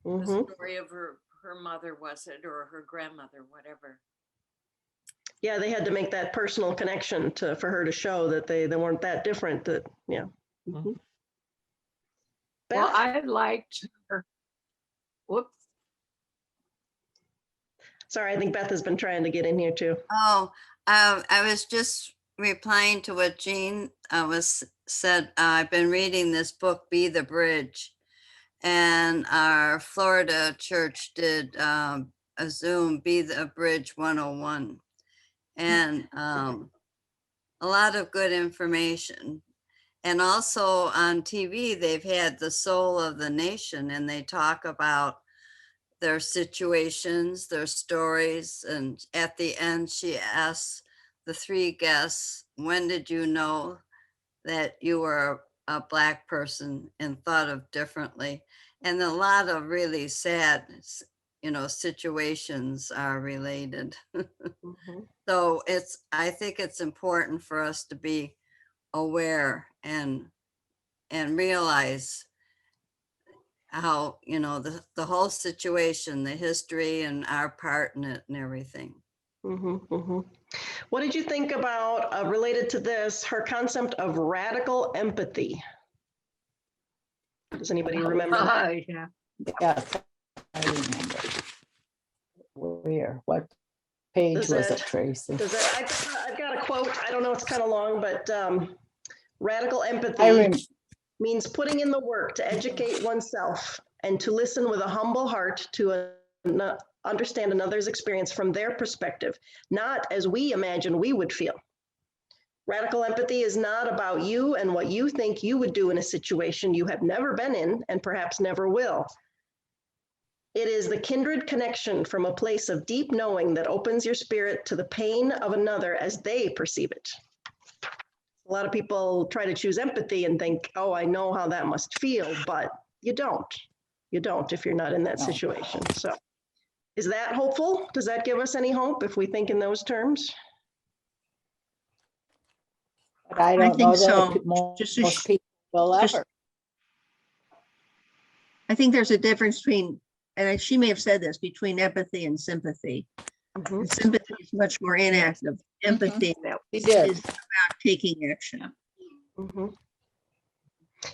The Mhm. story of her mother, was it, or her grandmother, whatever. Yeah, they had to make that personal connection for her to show that they weren't that different. That yeah. Mhm. Well, Beth? I liked her. Whoops. Sorry, I think Beth has been trying to get in here too. Oh, I was just replying to what Jean said. I've been reading this book, Be the Bridge, and our Florida church did a Zoom, Be the Bridge 101, and a lot of good information. And also on TV, they've had The Soul of the Nation, and they talk about their situations, their stories. And at the end, she asks the three guests, when did you know that you were a Black person and thought of differently? And a lot of really sad, situations are related. So I think it's important for us to be aware and realize how, the whole situation, the history and our part in it and everything. What did you think about, related to this, her concept of radical empathy? Does anybody remember that? Yeah. Yes, I remember. Where, what? page Does was that- it, Tracy? I've got a quote. I don't know, it's kind of long, but radical I empathy rem- means putting in the work to educate oneself and to listen with a humble heart to understand another's experience from their perspective, not as we imagine we would feel. Radical empathy is not about you and what you think you would do in a situation you have never been in and perhaps never will. It is the kindred connection from a place of deep knowing that opens your spirit to the pain of another as they perceive it. A lot of people try to choose empathy and think, oh, I know how that must feel, but you don't. You don't if you're not in that No. situation. So is that hopeful? Does that give us any hope if we think in those terms? But I don't think know so. that most Just a sh- people will just- ever. I think there's a difference between, and she may have said this, between empathy and sympathy. Mhm. And sympathy is much more inactive. Empathy He did. is about taking action. Mhm.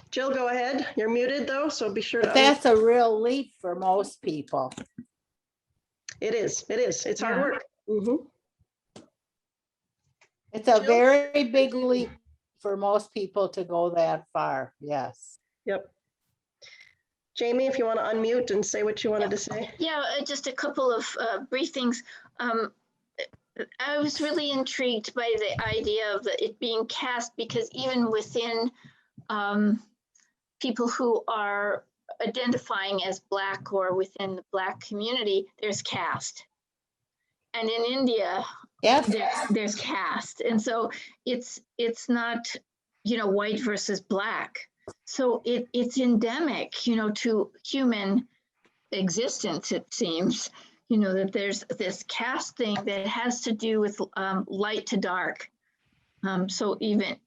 Jill, go ahead. You're muted though, so be sure But to. that's a real leap for most people. It is. It is. It's hard Yeah. work. Mhm. It's a Jill? very big leap for most people to go that far. Yes. Yep. Jamie, if you want to unmute and say what you wanted to say. Yeah, just a couple of brief things. I was really intrigued by the idea of it being caste, because even within people who are identifying as Black or within the Black community, there's caste. And in India, Yes. there's caste. And so it's not, white versus Black. So it's endemic, to human existence, it seems, that there's this caste thing that has to do with light to dark. So even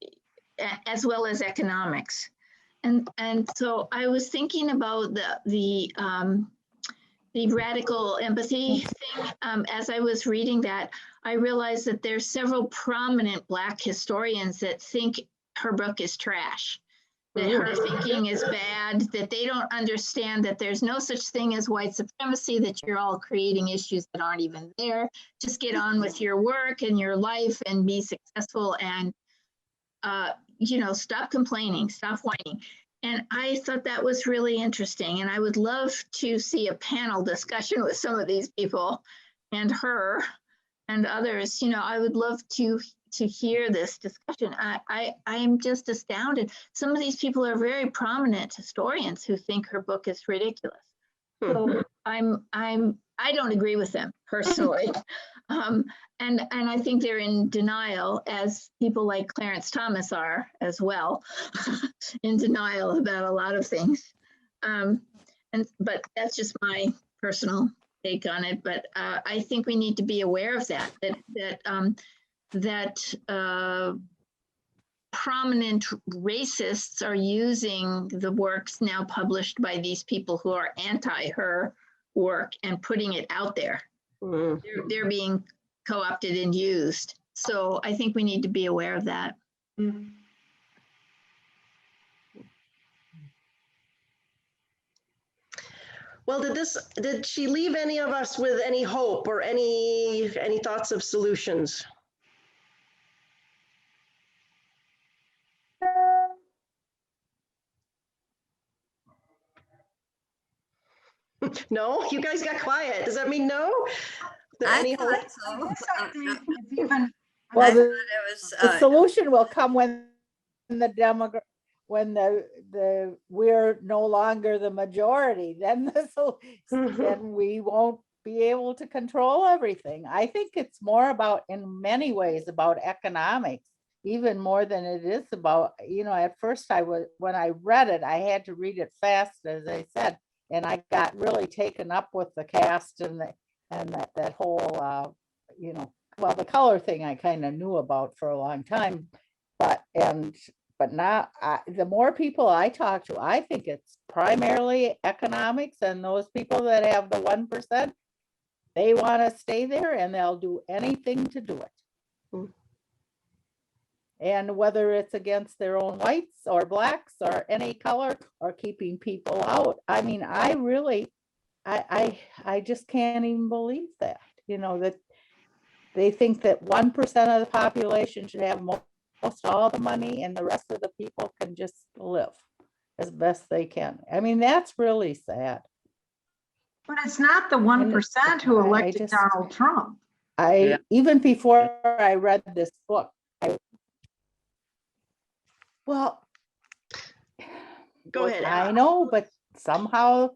as well as economics. And so I was thinking about the radical empathy thing. As I was reading that, I realized that there's several prominent Black historians that think her book is trash, that her thinking is bad, that they don't understand that there's no such thing as white supremacy, that you're all creating issues that aren't even there. Just get on with your work and your life and be successful, and stop complaining, stop whining. And I thought that was really interesting. And I would love to see a panel discussion with some of these people and her and others. I would love to hear this discussion. I'm just astounded. Some of these people are very prominent historians who think her book is ridiculous. So I don't agree with them personally. And I think they're in denial, as people like Clarence Thomas are as well, in denial about a lot of things. But that's just my personal take on it. But I think we need to be aware of that prominent racists are using the works now published by these people who are anti her work and putting it out there. They're being co-opted and used. So I think we need to be aware of that. Well, did she leave any of us with any hope or any thoughts of solutions? No, you guys got quiet. Does that mean no? I Any hope? thought so. Well, I the, thought it was, the solution will come when the we're no longer the majority. Then then we won't be able to control everything. I think it's more about, in many ways, about economics, even more than it is about, at first when I read it, I had to read it fast, as I said, and I got really taken up with the caste and that whole, well, the color thing I kind of knew about for a long time, but now the more people I talk to, I think it's primarily economics, and those people that have the 1%, they want to stay there and they'll do anything to do it. And whether it's against their own whites or Blacks or any color or keeping people out. I mean, I just can't even believe that, that they think that 1% of the population should have most all the money and the rest of the people can just live as best they can. I mean, that's really sad. But it's not the 1% who I elected just- Donald Trump. Even before I read this book, well, Go ahead. I know, but somehow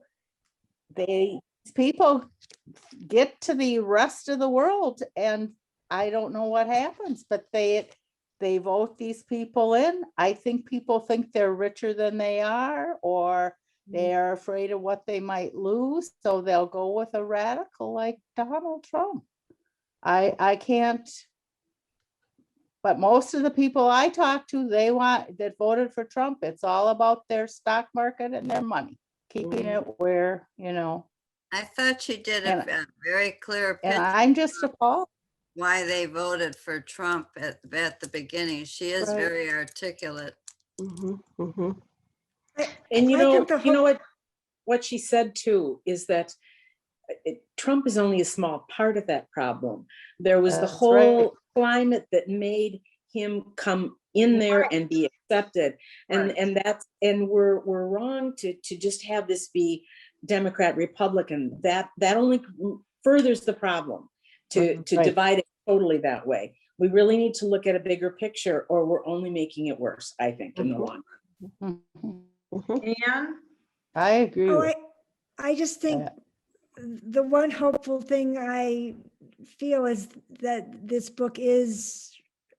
people get to the rest of the world and I don't know what happens, but they vote these people in. I think people think they're richer than they are, or they are afraid of what they might lose. So they'll go with a radical like Donald Trump. I can't, but most of the people I talk to, that voted for Trump, it's all about their stock market and their money, keeping it where, I thought she did And- a very clear and picture I'm just appalled. why they voted for Trump at the beginning. She is Right. very articulate. Mhm, mhm. And I think the whole- what she said too is that Trump is only a small part of that problem. There was the That's whole right. climate that made him come in there and be accepted. And we're wrong to just have this be Democrat, Republican. That only furthers the problem to Right. divide it totally that way. We really need to look at a bigger picture, or we're only making it worse, I think, in the long run. Mhm. And I agree. Oh, with I just think that. the one hopeful thing I feel is that this book is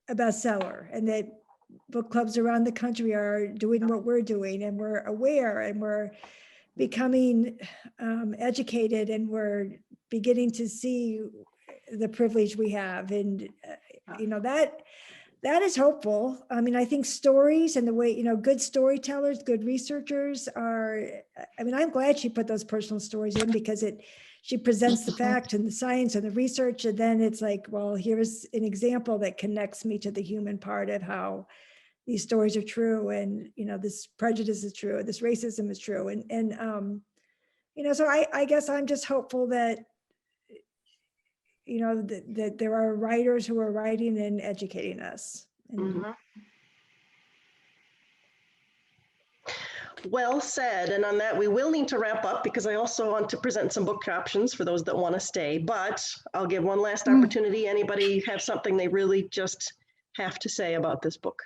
a bestseller and that book clubs around the country are doing what we're doing and we're aware and we're becoming educated and we're beginning to see the privilege we have. And, that is hopeful. I mean, I think stories and the way, good storytellers, good researchers I'm glad she put those personal stories in because she presents the fact and the science and the research. And then it's like, well, here's an example that connects me to the human part of how these stories are true. And, this prejudice is true. This racism is true. So I guess I'm just hopeful that, that there are writers who are writing and educating us. And Well said. And on that, we will need to wrap up because I also want to present some book options for those that want to stay. But I'll give one last opportunity. Anybody have something they really just have to say about this book?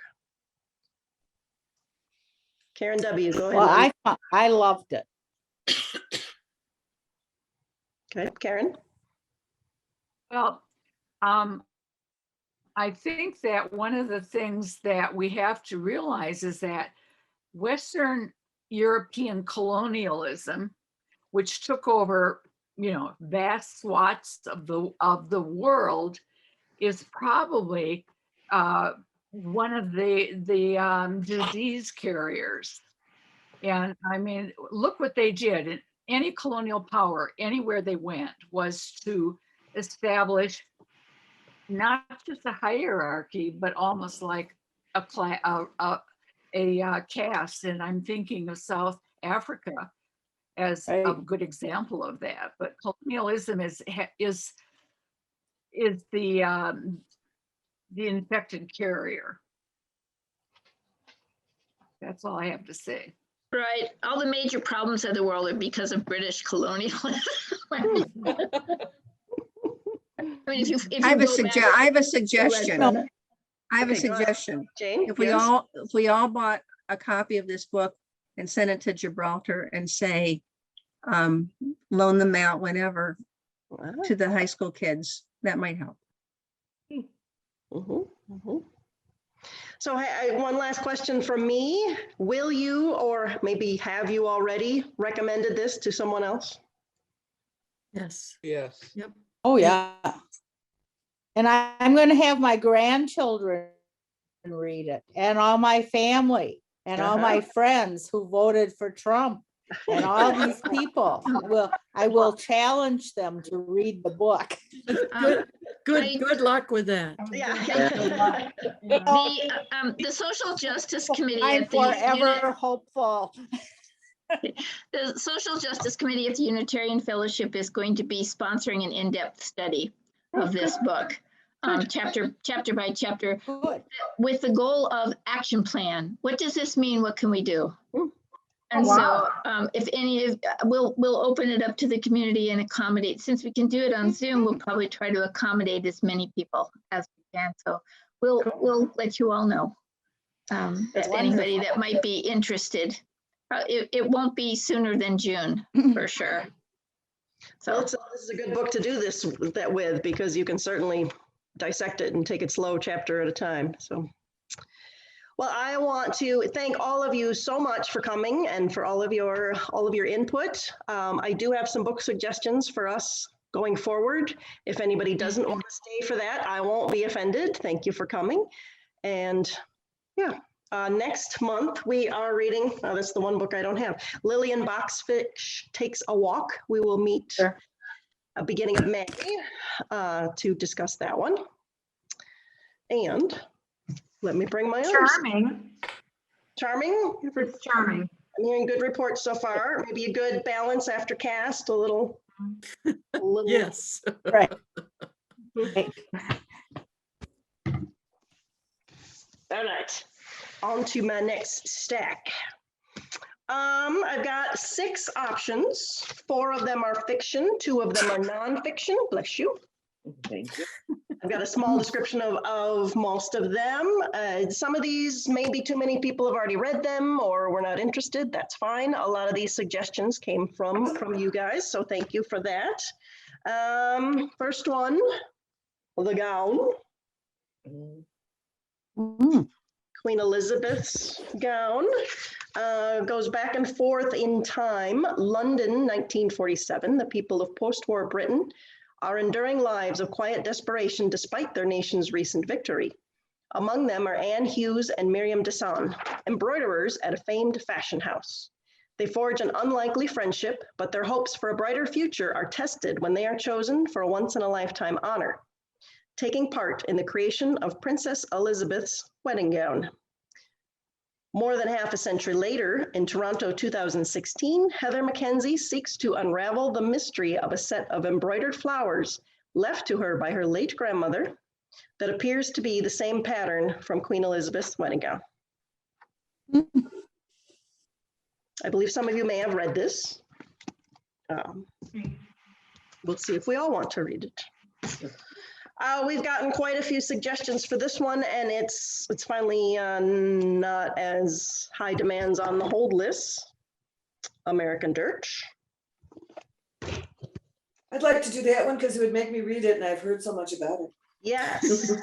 Karen W., go ahead. Well, I loved it. Okay, Karen? Well, I think that one of the things that we have to realize is that Western European colonialism, which took over, vast swaths of the world, is probably one of the disease carriers. And I mean, look what they did. And any colonial power, anywhere they went, was to establish not just a hierarchy, but almost like a caste. And I'm thinking of South Africa as a good example of that. But colonialism is the infected carrier. That's all I have to say. Right. All the major problems of the world are because of British colonialism. I mean, if I have you a go back I have a to suggestion. Leslie- I have a Okay, go ahead. suggestion. Jane? If we Yes? all bought a copy of this book and sent it to Gibraltar and say, loan them out whenever Wow. to the high school kids, that might help. Mhm, mhm. So one last question from me. Will you, or maybe have you already recommended this to someone else? Yes. Yes. Yep. Oh, yeah. And I'm going to have my grandchildren read it and all my family and all my friends who voted for Trump and all these people. I will challenge them to read the book. Good luck with that. Yeah. The Social Justice Committee I'm at the forever hopeful. The Social Justice Committee at the Unitarian Fellowship is going to be sponsoring an in-depth study of this book. chapter by chapter, Good. with the goal of action plan. What does this mean? What can we do? And Wow. so if any of, we'll open it up to the community and accommodate. Since we can do it on Zoom, we'll probably try to accommodate as many people as we can. So we'll let you all know. If anybody that might be interested. It won't be sooner than June, for sure. So So, this is a good book to do this with, because you can certainly dissect it and take it slow chapter at a time. So, well, I want to thank all of you so much for coming and for all of your input. I do have some book suggestions for us going forward. If anybody doesn't want to stay for that, I won't be offended. Thank you for coming. And yeah. Next month, we are reading, that's the one book I don't have, Lillian Boxfish Takes a Walk. We will meet at beginning of May to discuss that one. And let me bring my own. Charming. Charming? It's charming. I'm hearing good reports so far. Maybe a good balance after Caste, a little. Yes. Right. All right. On to my next stack. I've got 6 options. 4 of them are fiction, 2 of them are nonfiction. Bless you. Thank you. I've got a small description of most of them. Some of these, maybe too many people have already read them or were not interested. That's fine. A lot of these suggestions came from you guys, so thank you for that. First one, The Gown. Queen Elizabeth's gown. Goes back and forth in time. London, 1947. The people of post-war Britain are enduring lives of quiet desperation despite their nation's recent victory. Among them are Anne Hughes and Miriam Desan, embroiderers at a famed fashion house. They forge an unlikely friendship, but their hopes for a brighter future are tested when they are chosen for a once-in-a-lifetime honor, taking part in the creation of Princess Elizabeth's wedding gown. More than half a century later, in Toronto 2016, Heather Mackenzie seeks to unravel the mystery of a set of embroidered flowers left to her by her late grandmother that appears to be the same pattern from Queen Elizabeth's wedding gown. I believe some of you may have read this. We'll see if we all want to read it. We've gotten quite a few suggestions for this one, and it's finally not as high demands on the hold list. American Dirge. I'd like to do that one because it would make me read it, and I've heard so much about it. Yes. I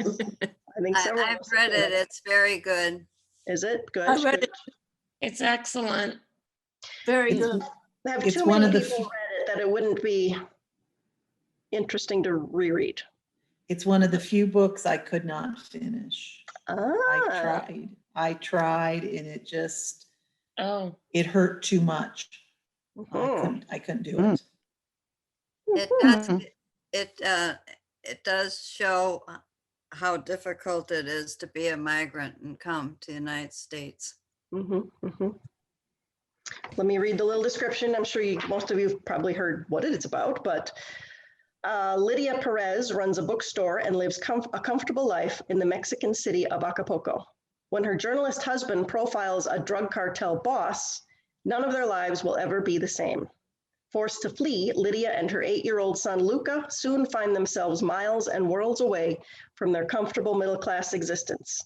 think so. I've read it. It's very good. Is it good? I read it. It's excellent. Very good. I have It's too one many of the people read it that it wouldn't be interesting to reread. It's one of the few books I could not finish. I tried and it just, it hurt too much. I couldn't do it. It does show how difficult it is to be a migrant and come to the United States. Let me read the little description. I'm sure most of you have probably heard what it is about, but Lydia Perez runs a bookstore and lives a comfortable life in the Mexican city of Acapulco. When her journalist husband profiles a drug cartel boss, none of their lives will ever be the same. Forced to flee, Lydia and her 8-year-old son Luca soon find themselves miles and worlds away from their comfortable middle-class existence,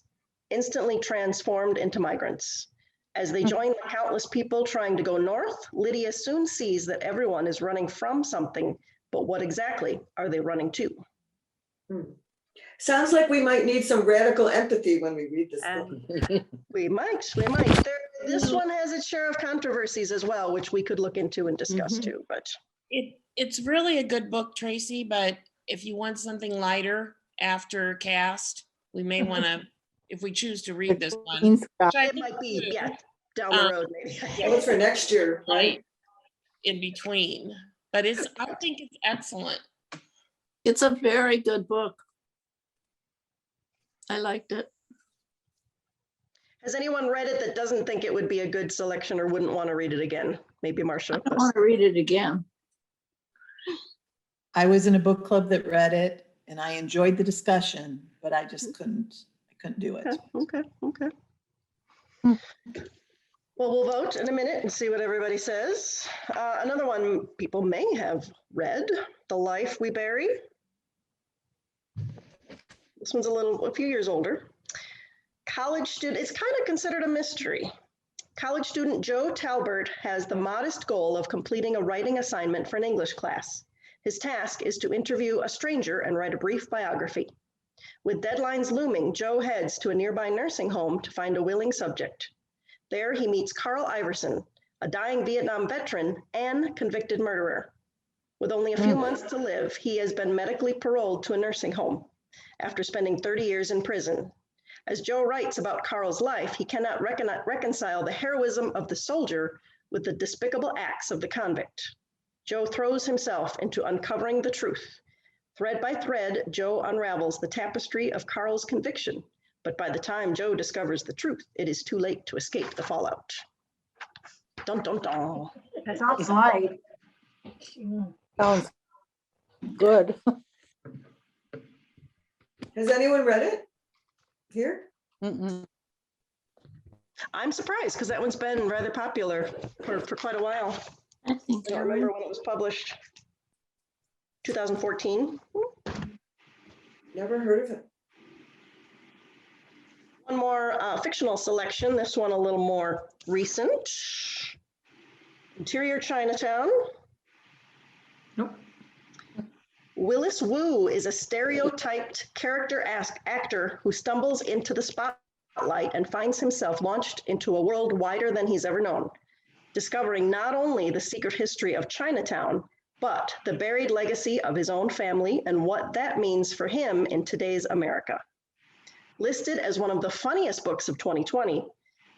instantly transformed into migrants. As they join the countless people trying to go north, Lydia soon sees that everyone is running from something, but what exactly are they running to? Sounds like we might need some radical empathy when we read this book. We might. This one has its share of controversies as well, which we could look into and discuss too. But it's really a good book, Tracy. But if you want something lighter after Caste, we may want to, if we choose to read this one, which it might be down the road maybe. Look for next year, right? In between, but I think it's excellent. It's a very good book. I liked it. Has anyone read it that doesn't think it would be a good selection or wouldn't want to read it again? Maybe Marcia. I want to read it again. I was in a book club that read it, and I enjoyed the discussion, but I just couldn't do it. Okay. Well, we'll vote in a minute and see what everybody says. Another one people may have read, The Life We Bury. This one's a few years older. College student, it's kind of considered a mystery. College student Joe Talbert has the modest goal of completing a writing assignment for an English class. His task is to interview a stranger and write a brief biography. With deadlines looming, Joe heads to a nearby nursing home to find a willing subject. There he meets Carl Iverson, a dying Vietnam veteran and convicted murderer. With only a few months to live, he has been medically paroled to a nursing home after spending 30 years in prison. As Joe writes about Carl's life, he cannot reconcile the heroism of the soldier with the despicable acts of the convict. Joe throws himself into uncovering the truth. Thread by thread, Joe unravels the tapestry of Carl's conviction. But by the time Joe discovers the truth, it is too late to escape the fallout. Dun, dun, dun. That sounds light. Sounds good. Has anyone read it here? Mm-mm. I'm surprised because that one's been rather popular for quite a while. I don't remember when it was published. 2014. Never heard of it. One more fictional selection, this one a little more recent. Interior Chinatown. Nope. Willis Wu is a stereotyped character actor who stumbles into the spotlight and finds himself launched into a world wider than he's ever known, discovering not only the secret history of Chinatown, but the buried legacy of his own family and what that means for him in today's America. Listed as one of the funniest books of 2020,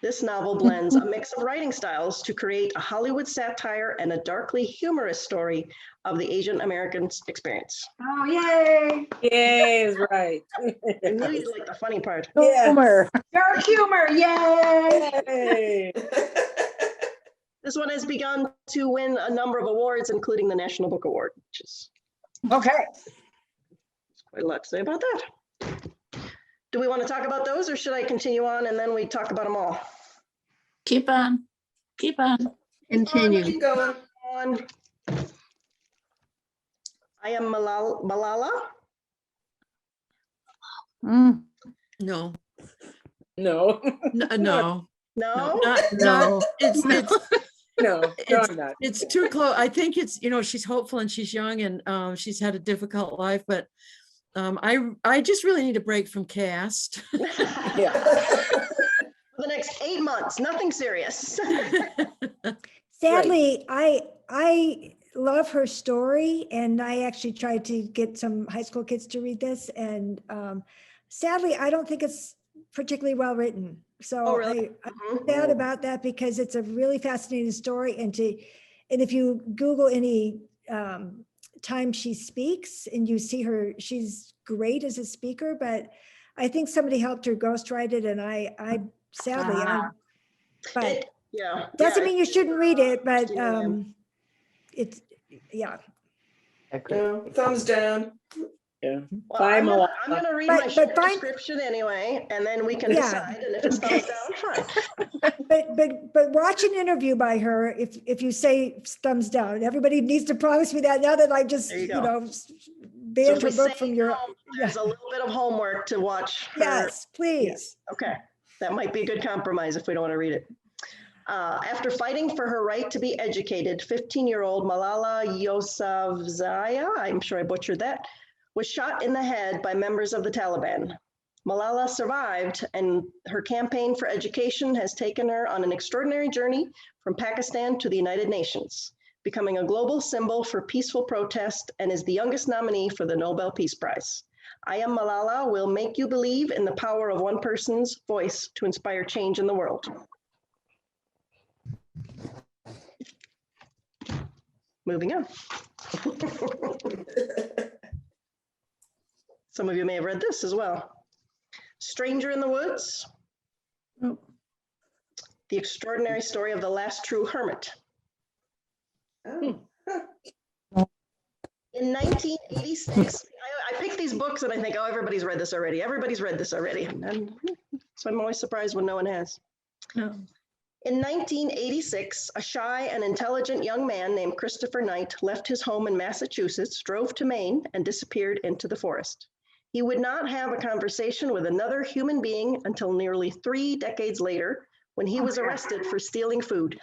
this novel blends a mix of writing styles to create a Hollywood satire and a darkly humorous story of the Asian American experience. Oh, yay. Yay is right. I knew you'd like the funny part. Humor. Dark humor, yay. Yay. This one has begun to win a number of awards, including the National Book Award, which is Okay. quite a lot to say about that. Do we want to talk about those or should I continue on and then we talk about them all? Keep on. Keep Continue. going. On. I Am Malala. No, No. no, No? not, it's, No, no, It's- I'm not. it's too close. I think it's, she's hopeful and she's young and she's had a difficult life, but I just really need a break from Caste. Yeah. For the next 8 months, nothing serious. Sadly, I love her story, and I actually tried to get some high school kids to read this, and sadly, I don't think it's particularly well written. So Oh, really? I'm sad about that because it's a really fascinating story, and if you Google any time she speaks and you see her, she's great as a speaker, but I think somebody helped her ghostwrite it, and I sadly, but Yeah. doesn't yeah, mean you shouldn't read it, but Yeah. it's, yeah. No, thumbs down. Yeah. Well, Bye, I'm Malala. gonna read But- my but short fine- description anyway, and then we can Yeah. decide, and if it's thumbs down, fine. But watch an interview by her if you say thumbs down. Everybody needs to promise me that now that I just, There you go. So banned if her we book say from your, no, There's a little bit of homework to watch her. yes, please. Okay, that might be a good compromise if we don't want to read it. After fighting for her right to be educated, 15-year-old Malala Yousafzai, I'm sure I butchered that, was shot in the head by members of the Taliban. Malala survived, and her campaign for education has taken her on an extraordinary journey from Pakistan to the United Nations, becoming a global symbol for peaceful protest and is the youngest nominee for the Nobel Peace Prize. I Am Malala will make you believe in the power of one person's voice to inspire change in the world. Moving on. Some of you may have read this as well. Stranger in the Woods. Nope. The Extraordinary Story of the Last True Hermit. Oh, In 1986, I pick these books and I think, oh, everybody's read this already. Everybody's read this already. And so I'm always surprised when no one has. No. In 1986, a shy and intelligent young man named Christopher Knight left his home in Massachusetts, drove to Maine, and disappeared into the forest. He would not have a conversation with another human being until nearly 3 decades later, when he was arrested for stealing food.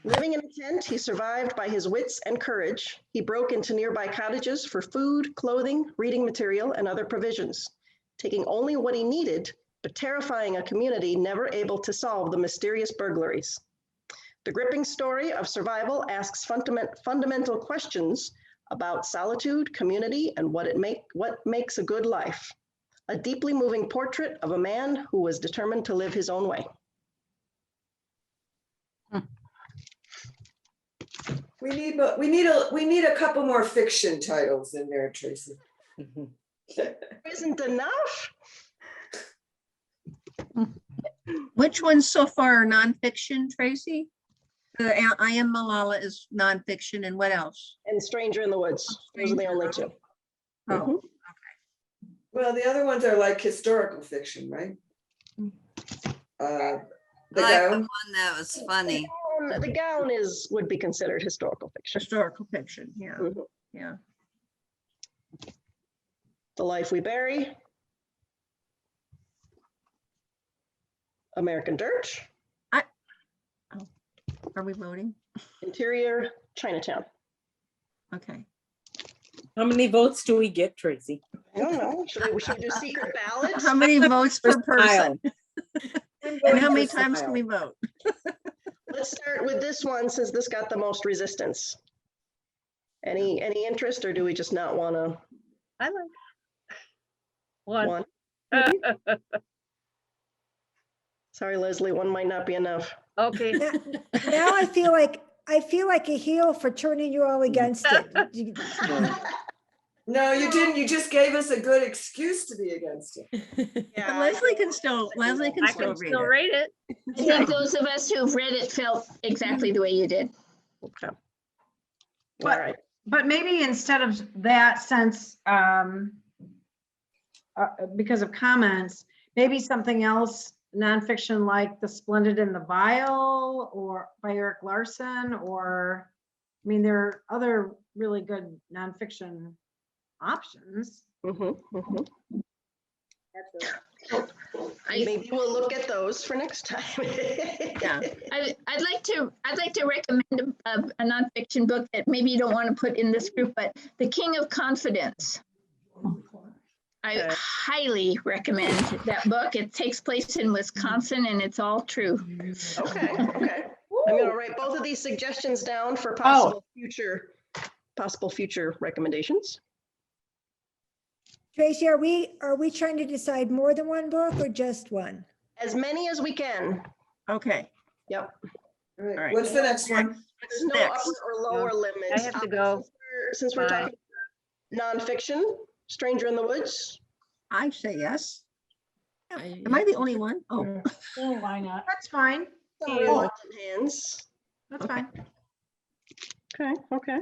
Living in a tent, he survived by his wits and courage. He broke into nearby cottages for food, clothing, reading material, and other provisions, taking only what he needed, but terrifying a community never able to solve the mysterious burglaries. The gripping story of survival asks fundamental questions about solitude, community, and what makes a good life. A deeply moving portrait of a man who was determined to live his own way. We need a couple more fiction titles in there, Tracy. Isn't enough? Which ones so far are nonfiction, Tracy? I Am Malala is nonfiction, and what else? And Stranger in the Woods. Those are the only two. Oh, Mhm. Well, the other ones are like historical fiction, right? The I like the Gown. one that was funny. The Gown would be considered historical fiction. historical fiction, yeah, Mhm. yeah. The Life We Bury. American Dirt. Are we voting? Interior Chinatown. Okay. How many votes do we get, Tracy? I don't know. Should we do secret ballots? How many votes per For person? style. And how many times can we vote? Let's start with this one since this got the most resistance. Any interest, or do we just not want to? I like one. One. Sorry, Leslie, one might not be enough. Okay. Now I feel like a heel for turning you all against it. No, you didn't. You just gave us a good excuse to be against it. But Leslie can still I read can still it. rate it. I think those of us who've read it felt exactly the way you did. Okay. All But- right. But maybe instead of that, since, because of comments, maybe something else, nonfiction like The Splendid and the Vile, or by Eric Larson, or, I mean, there are other really good nonfiction options. Mhm, mhm. I, Maybe we'll look at those for next time. Yeah. I'd like to recommend a nonfiction book that maybe you don't want to put in this group, but The King of Confidence. I Okay. highly recommend that book. It takes place in Wisconsin and it's all true. Okay, okay. I'm gonna write both of these suggestions down for Oh. possible future recommendations. Tracy, are we trying to decide more than one book or just one? As many as we can. Okay. Yep. All right, right. what's the next one? There's no Next. upper or lower limit. I have to go. Since we're Bye. talking nonfiction, Stranger in the Woods. I say yes. I- Am I the only one? Oh, Oh, why not? That's fine. Some reluctant hands. That's fine. Okay, okay.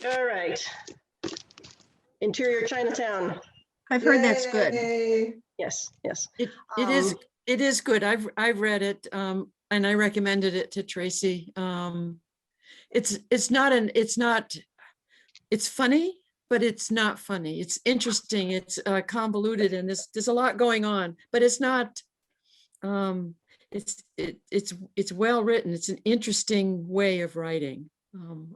All right. Interior Chinatown. I've heard that's good. Yay. Yes, yes. It is good. I've read it, and I recommended it to Tracy. It's funny, but it's not funny. It's interesting. It's convoluted, and there's a lot going on, but it's not. It's well written. It's an interesting way of writing.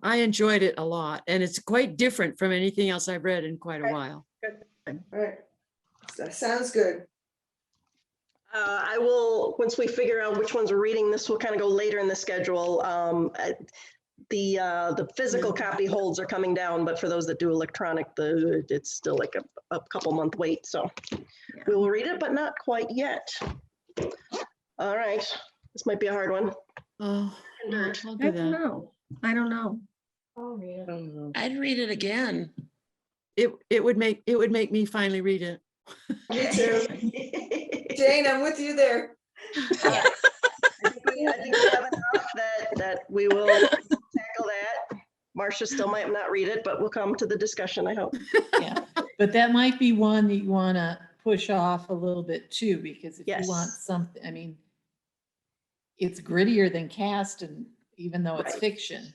I enjoyed it a lot, and it's quite different from anything else I've read in quite a while. All right. That sounds good. I will, once we figure out which ones we're reading, this will kind of go later in the schedule. The physical copy holds are coming down, but for those that do electronic, it's still like a couple month wait. So we will read it, but not quite yet. All right, this might be a hard one. Oh, Dirt. I'll I do don't that. know. I don't know. I'll read it. I'd read it again. It would make me finally read it. Me too. Jane, I'm with you there. I think we think we have enough that we will tackle that. Marcia still might not read it, but we'll come to the discussion, I hope. Yeah, but that might be one that you want to push off a little bit too, because if you want Yes. something, I mean, it's grittier than Caste, and even though it's Right. fiction.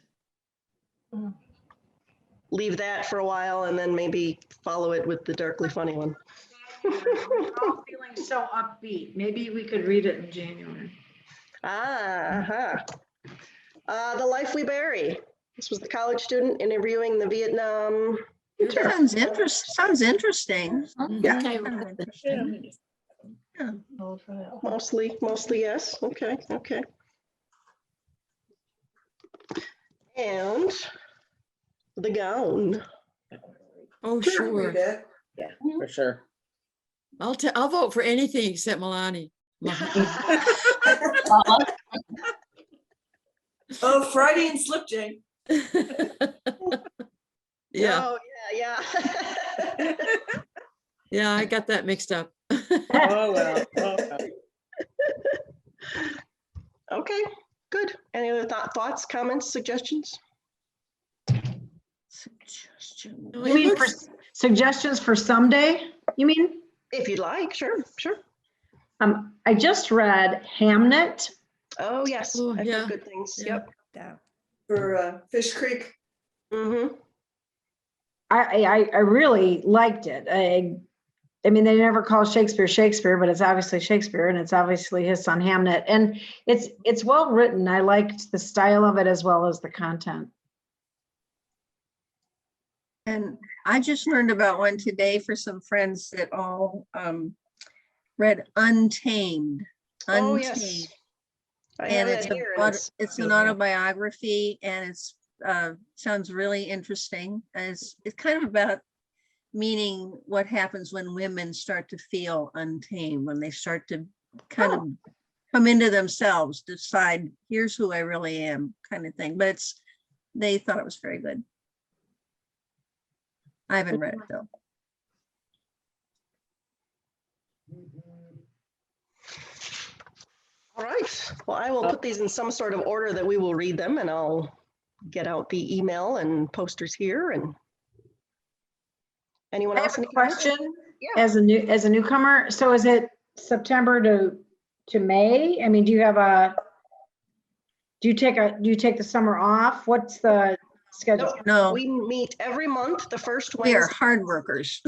Leave that for a while and then maybe follow it with the darkly funny one. We're all feeling so upbeat. Maybe we could read it in January. The Life We Bury. This was the college student interviewing the Vietnam. Sounds interesting. Yeah. Interesting. Yeah. Mostly yes. Okay. And The Gown. Oh, sure. Read it. Yeah, for sure. I'll vote for anything except Milani. Oh, Friday and Slipjay. Yeah, Oh, yeah. yeah, I got that mixed up. Oh, well. Okay. Okay, good. Any other thoughts, comments, suggestions? Suggestion. No, You it mean for looks- suggestions for someday? You mean? If you'd like, sure. I just read Hamnet. Oh, yes. Oh, I've yeah. heard good things. Yeah. Yep. Yeah. For Fish Creek. Mm-hmm. I really liked it. I mean, they never call Shakespeare, but it's obviously Shakespeare, and it's obviously his son Hamnet. And it's well written. I liked the style of it as well as the content. And I just learned about one today for some friends that all read Untamed. Oh, yes. I have And that here. and it's an autobiography, and it's sounds really interesting. And it's kind of about meaning what happens when women start to feel untamed, when they start to kind of come into themselves, decide, here's who I really am, kind of thing. But they thought it was very good. I haven't read it though. All right. Well, I will put these in some sort of order that we will read them, and I'll get out the email and posters here. And anyone I else? have a any comments? question Yeah. as a newcomer. So is it September to May? I mean, do you take the summer off? What's the schedule? No, We meet every month, the first we are Wednesday. hard workers.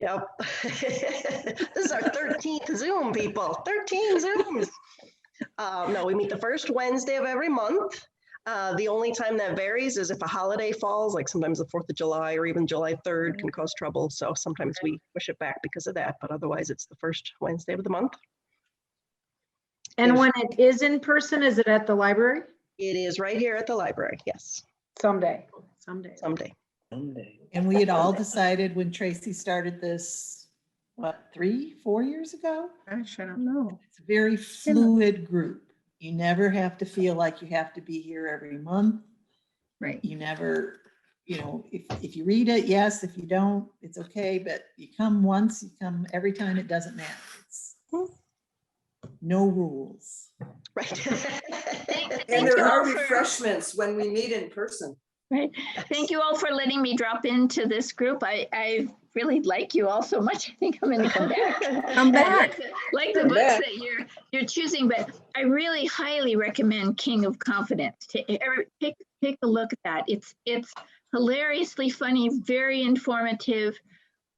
Yep. This is our 13th Zoom, people. 13 Zooms. No, we meet the first Wednesday of every month. The only time that varies is if a holiday falls, like sometimes the 4th of July or even July 3rd can cause trouble. So sometimes we push it back because of that, but otherwise it's the first Wednesday of the month. And when it is in person, is it at the library? It is right here at the library. Yes, Someday. someday. And we had all decided when Tracy started this, what, 3-4 years ago? Gosh, I don't know. It's a very fluid group. You never have to feel like you have to be here every month. Right. You never, if you read it, yes. If you don't, it's okay. But you come once, you come every time, it doesn't matter. It's no rules. Right. And there are refreshments when we meet in person. Right. Thank you all for letting me drop into this group. I really like you all so much. I think I'm going to come back. Come back. Like the books that you're choosing, but I really highly recommend King of Confidence. Take a look at that. It's hilariously funny, very informative,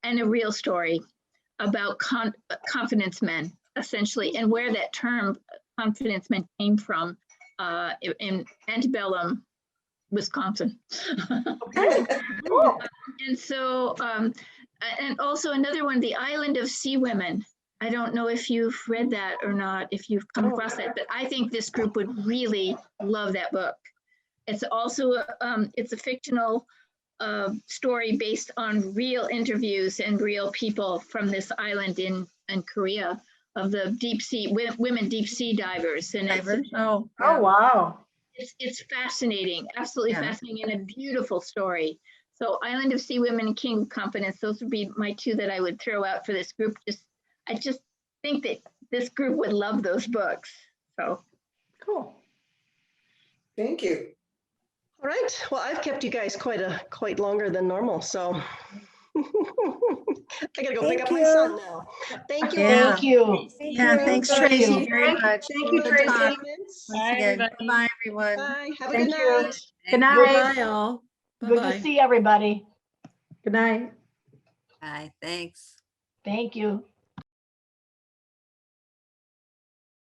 and a real story about confidence men, essentially, and where that term confidence men came from in antebellum Wisconsin. And so, and also another one, The Island of Sea Women. I don't know if you've read that or not, if you've come across that, but I think this group would really love that book. It's also, it's a fictional story based on real interviews and real people from this island in Korea of the deep sea, women deep sea divers. And Oh, wow. it's fascinating, absolutely fascinating, and a beautiful story. So Island of Sea Women and King of Confidence, those would be my two that I would throw out for this group. I just think that this group would love those books. So, cool. Thank you. All right. Well, I've kept you guys quite longer than normal, so I gotta go pick up my son now. Thank you. Yeah. Thank you. Yeah, thanks Thank Tracy you. very much. Thank you, Good Tracy. talk. Bye, Once again, everybody. bye everyone. have a Thank good you. night. Good night. Bye all. Good to Bye-bye. see everybody. Good night. Bye, thanks. Thank you.